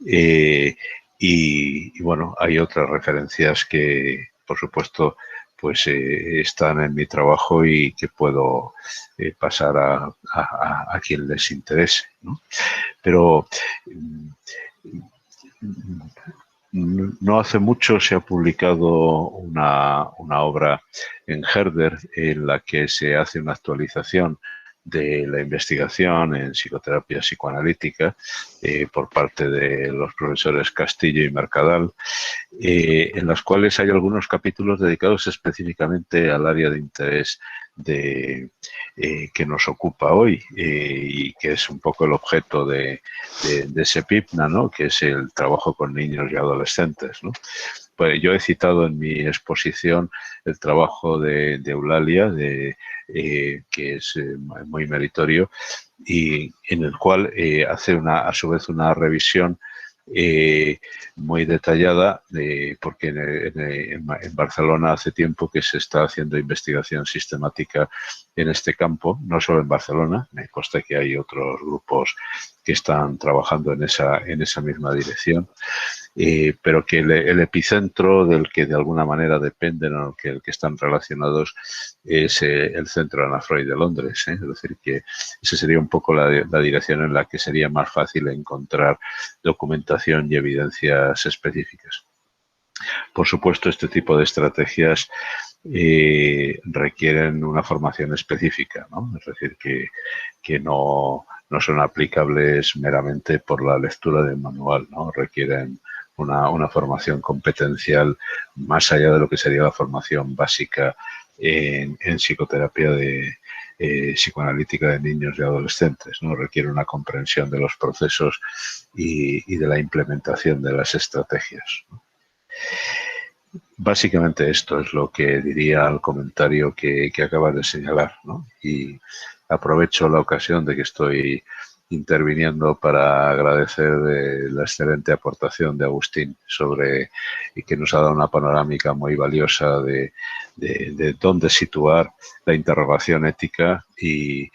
Y bueno, hay otras referencias que, por supuesto, pues están en mi trabajo y que puedo pasar a quien les interese, ¿no? Pero no hace mucho se ha publicado una obra en Herder en la que se hace una actualización de la investigación en psicoterapia psicoanalítica por parte de los profesores Castillo y Mercadal, en las cuales hay algunos capítulos dedicados específicamente al área de interés que nos ocupa hoy y que es un poco el objeto de SEPIPNA, ¿no? Que es el trabajo con niños y adolescentes, ¿no? Pues yo he citado en mi exposición el trabajo de Eulalia, que es muy meritorio, y en el cual hace a su vez una revisión muy detallada, porque en Barcelona hace tiempo que se está haciendo investigación sistemática en este campo, no solo en Barcelona, me consta que hay otros grupos que están trabajando en esa misma dirección, pero que el epicentro del que de alguna manera dependen o el que están relacionados es el Centro Ana Freud de Londres, es decir, que esa sería un poco la dirección en la que sería más fácil encontrar documentación y evidencias específicas. Por supuesto, este tipo de estrategias requieren una formación específica, ¿no? Es decir, que no son aplicables meramente por la lectura del manual, ¿no? Requieren una formación competencial más allá de lo que sería la formación básica en psicoterapia psicoanalítica de niños y adolescentes, ¿no? Requiere una comprensión de los procesos y de la implementación de las estrategias, ¿no? Básicamente esto es lo que diría al comentario que acabas de señalar, ¿no? Y aprovecho la ocasión de que estoy interviniendo para agradecer la excelente aportación de Agustín y que nos ha dado una panorámica muy valiosa de dónde situar la interrogación ética y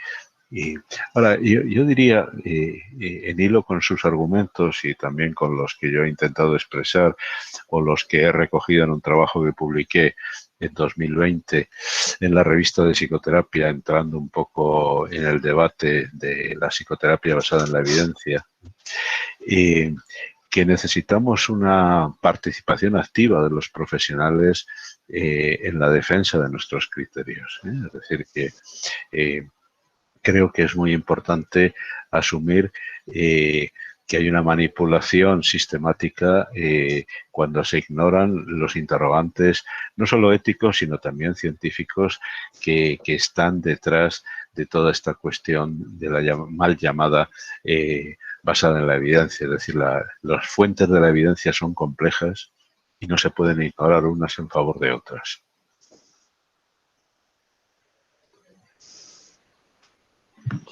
ahora, yo diría, en hilo con sus argumentos y también con los que yo he intentado expresar o los que he recogido en un trabajo que publiqué en 2020 en la revista de psicoterapia, entrando un poco en el debate de la psicoterapia basada en la evidencia, que necesitamos una participación activa de los profesionales en la defensa de nuestros criterios, ¿eh? Es decir, que creo que es muy importante asumir que hay una manipulación sistemática cuando se ignoran los interrogantes, no solo éticos, sino también científicos que están detrás de toda esta cuestión de la mal llamada basada en la evidencia. Es decir, las fuentes de la evidencia son complejas y no se pueden ignorar unas en favor de otras.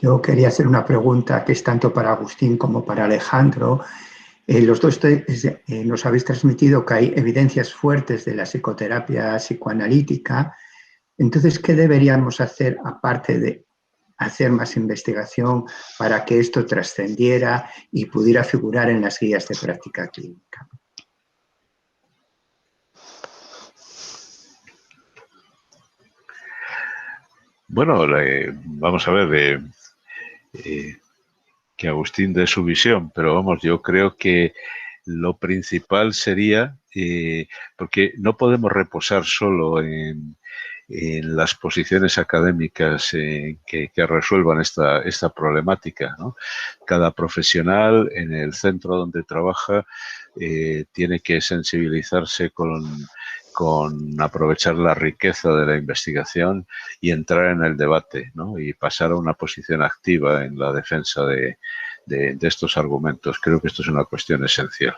Yo quería hacer una pregunta que es tanto para Agustín como para Alejandro. Los dos nos habéis transmitido que hay evidencias fuertes de la psicoterapia psicoanalítica. Entonces, ¿qué deberíamos hacer aparte de hacer más investigación para que esto trascendiera y pudiera figurar en las guías de práctica clínica? Bueno, vamos a ver que Agustín dé su visión, pero vamos, yo creo que lo principal sería, porque no podemos reposar solo en las posiciones académicas que resuelvan esta problemática, ¿no? Cada profesional en el centro donde trabaja tiene que sensibilizarse con con aprovechar la riqueza de la investigación y entrar en el debate, ¿no? Y pasar a una posición activa en la defensa de estos argumentos. Creo que esto es una cuestión esencial.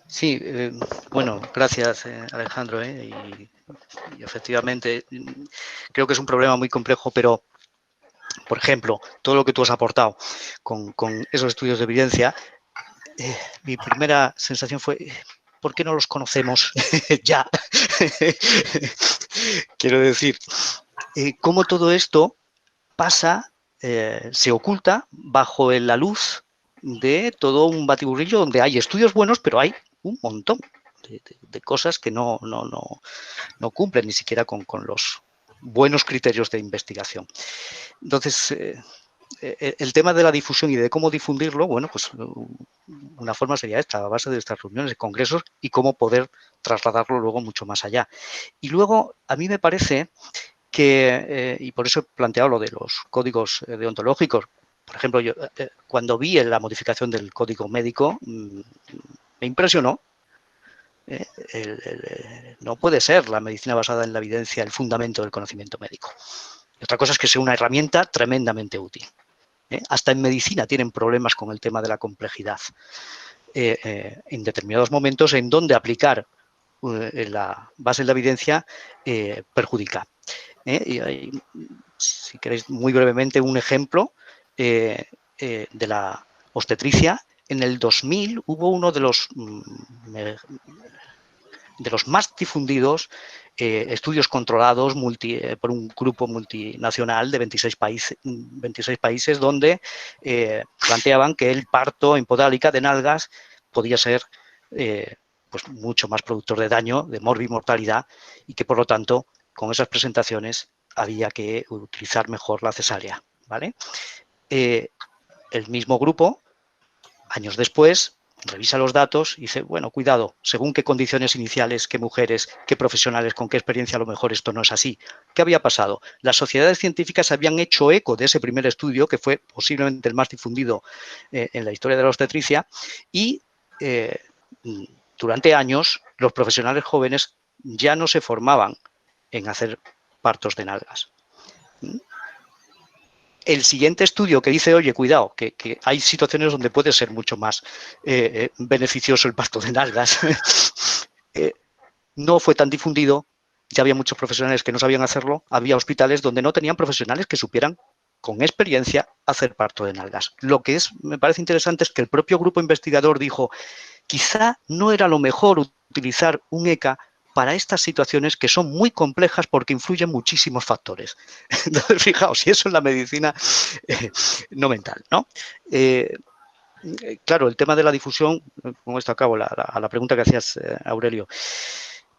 Sí, bueno, gracias Alejandro. Y efectivamente creo que es un problema muy complejo, pero por ejemplo, todo lo que tú has aportado con esos estudios de evidencia, mi primera sensación fue, ¿por qué no los conocemos ya? Quiero decir, cómo todo esto pasa, se oculta bajo la luz de todo un batiburrillo donde hay estudios buenos, pero hay un montón de cosas que no cumplen ni siquiera con los buenos criterios de investigación. Entonces, el tema de la difusión y de cómo difundirlo, bueno, pues una forma sería esta, a base de estas reuniones, de congresos, y cómo poder trasladarlo luego mucho más allá. Y luego, a mí me parece que, y por eso he planteado lo de los códigos deontológicos, por ejemplo, yo cuando vi la modificación del código médico, me impresionó. No puede ser la medicina basada en la evidencia el fundamento del conocimiento médico. Y otra cosa es que sea una herramienta tremendamente útil. Hasta en medicina tienen problemas con el tema de la complejidad. En determinados momentos en donde aplicar la base de la evidencia perjudica. Y si queréis muy brevemente un ejemplo de la obstetricia. En el 2000 hubo uno de los más difundidos estudios controlados por un grupo multinacional de 26 países donde planteaban que el parto en podálica de nalgas podía ser pues mucho más productor de daño, de morbimortalidad, y que por lo tanto con esas presentaciones había que utilizar mejor la cesárea, ¿vale? El mismo grupo, años después, revisa los datos y dice, bueno, cuidado, según qué condiciones iniciales, qué mujeres, qué profesionales, con qué experiencia, a lo mejor esto no es así. ¿Qué había pasado? Las sociedades científicas habían hecho eco de ese primer estudio, que fue posiblemente el más difundido en la historia de la obstetricia, y durante años los profesionales jóvenes ya no se formaban en hacer partos de nalgas. El siguiente estudio que dice, oye, cuidado, que hay situaciones donde puede ser mucho más beneficioso el parto de nalgas, no fue tan difundido, ya había muchos profesionales que no sabían hacerlo, había hospitales donde no tenían profesionales que supieran con experiencia hacer parto de nalgas. Lo que me parece interesante es que el propio grupo investigador dijo, quizá no era lo mejor utilizar un ECA para estas situaciones que son muy complejas porque influyen muchísimos factores. Entonces, fijaos, y eso en la medicina no mental, ¿no? Claro, el tema de la difusión, con esto acabo a la pregunta que hacías, Aurelio,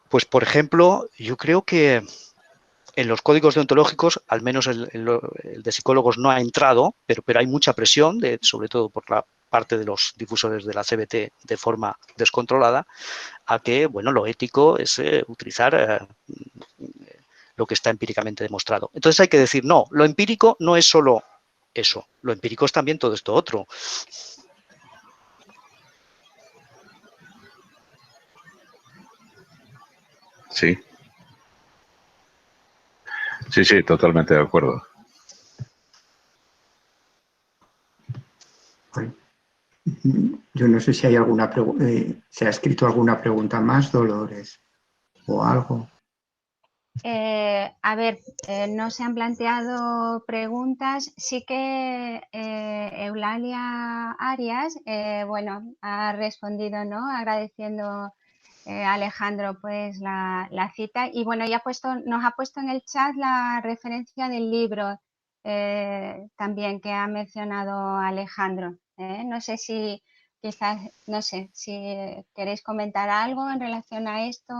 pues, por ejemplo, yo creo que en los códigos deontológicos, al menos el de psicólogos no ha entrado, pero hay mucha presión, sobre todo por la parte de los difusores de la CBT de forma descontrolada, a que, bueno, lo ético es utilizar lo que está empíricamente demostrado. Entonces hay que decir, no, lo empírico no es solo eso, lo empírico es también todo esto otro. Sí. Sí, totalmente de acuerdo. Yo no sé si hay alguna se ha escrito alguna pregunta más, Dolores, o algo. A ver, no se han planteado preguntas. Sí que Eulalia Arias, bueno, ha respondido, ¿no? Agradeciendo a Alejandro pues la cita, y bueno, ya nos ha puesto en el chat la referencia del libro también que ha mencionado Alejandro. No sé si quizás, no sé, si queréis comentar algo en relación a esto.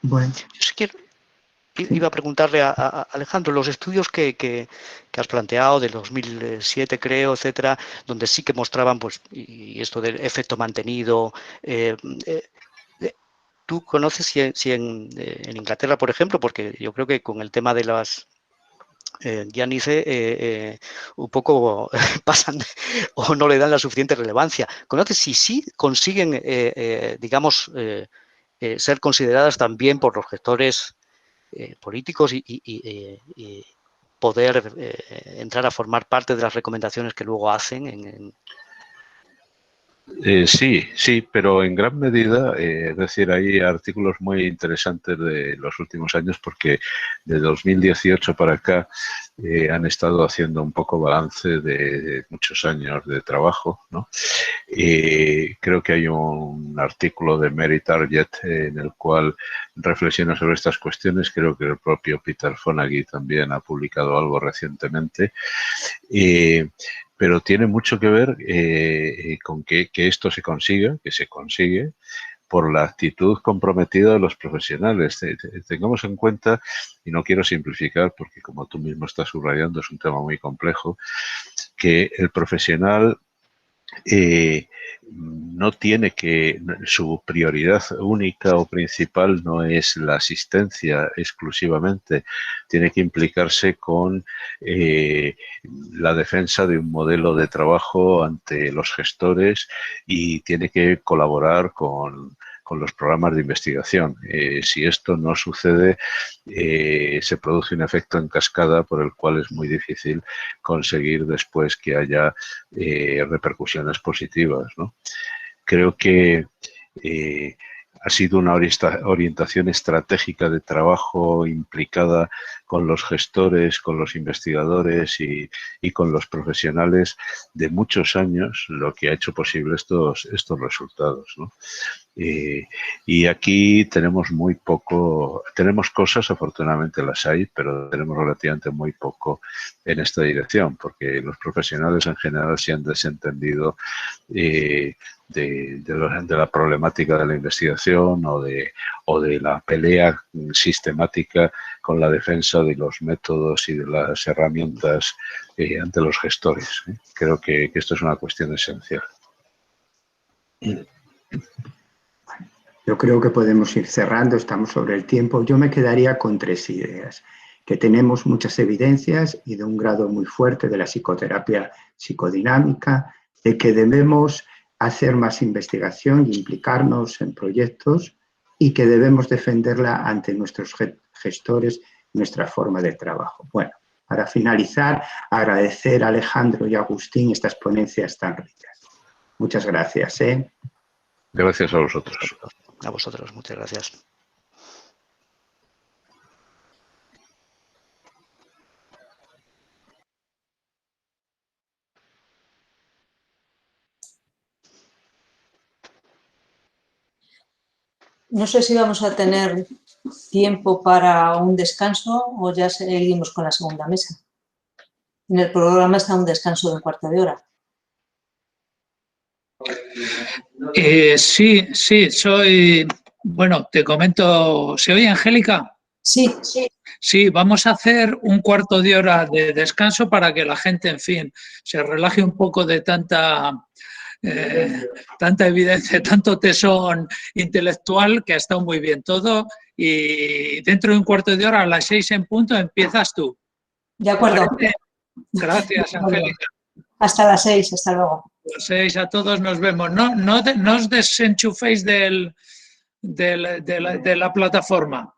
Bueno. Yo sí quiero, iba a preguntarle a Alejandro, los estudios que has planteado del 2007, creo, etcétera, donde sí que mostraban, pues, y esto del efecto mantenido, ¿tú conoces si en Inglaterra, por ejemplo, porque yo creo que con el tema de las Giannice un poco pasan o no le dan la suficiente relevancia? ¿Conoces si sí consiguen, digamos, ser consideradas también por los gestores políticos y poder entrar a formar parte de las recomendaciones que luego hacen Sí, pero en gran medida, es decir, hay artículos muy interesantes de los últimos años porque de 2018 para acá han estado haciendo un poco balance de muchos años de trabajo, ¿no? Creo que hay un artículo de Mary Target en el cual reflexiona sobre estas cuestiones. Creo que el propio Peter Fonagy también ha publicado algo recientemente. Pero tiene mucho que ver con que esto se consiga, que se consigue por la actitud comprometida de los profesionales. Tengamos en cuenta, y no quiero simplificar porque como tú mismo estás subrayando es un tema muy complejo, que el profesional no tiene que, su prioridad única o principal no es la asistencia exclusivamente, tiene que implicarse con la defensa de un modelo de trabajo ante los gestores y tiene que colaborar con los programas de investigación. Si esto no sucede, se produce un efecto en cascada por el cual es muy difícil conseguir después que haya repercusiones positivas, ¿no? Creo que ha sido una orientación estratégica de trabajo implicada con los gestores, con los investigadores y con los profesionales de muchos años lo que ha hecho posible estos resultados, ¿no? Y aquí tenemos muy poco, tenemos cosas, afortunadamente las hay, pero tenemos relativamente muy poco en esta dirección, porque los profesionales en general se han desentendido de la problemática de la investigación o de la pelea sistemática con la defensa de los métodos y de las herramientas ante los gestores. Creo que esto es una cuestión esencial. Yo creo que podemos ir cerrando, estamos sobre el tiempo. Yo me quedaría con 3 ideas, que tenemos muchas evidencias y de un grado muy fuerte de la psicoterapia psicodinámica, de que debemos hacer más investigación y implicarnos en proyectos y que debemos defenderla ante nuestros gestores, nuestra forma de trabajo. Bueno, para finalizar, agradecer a Alejandro y a Agustín estas ponencias tan ricas. Muchas gracias. Gracias a vosotros. A vosotros, muchas gracias. No sé si vamos a tener tiempo para un descanso o ya seguimos con la segunda mesa. En el programa está un descanso de 1/4 de hora. Sí, soy... Bueno, te comento... ¿Se oye, Angélica? Sí. Sí, vamos a hacer 1/4 de hora de descanso para que la gente, en fin, se relaje un poco de tanta evidencia, tanto tesón intelectual, que ha estado muy bien todo, y dentro de 1/4 de hora, a las 6 en punto, empiezas tú. De acuerdo. Gracias, Angélica. Hasta las 6, hasta luego. A las 6 a todos nos vemos. No os desenchuféis de la plataforma.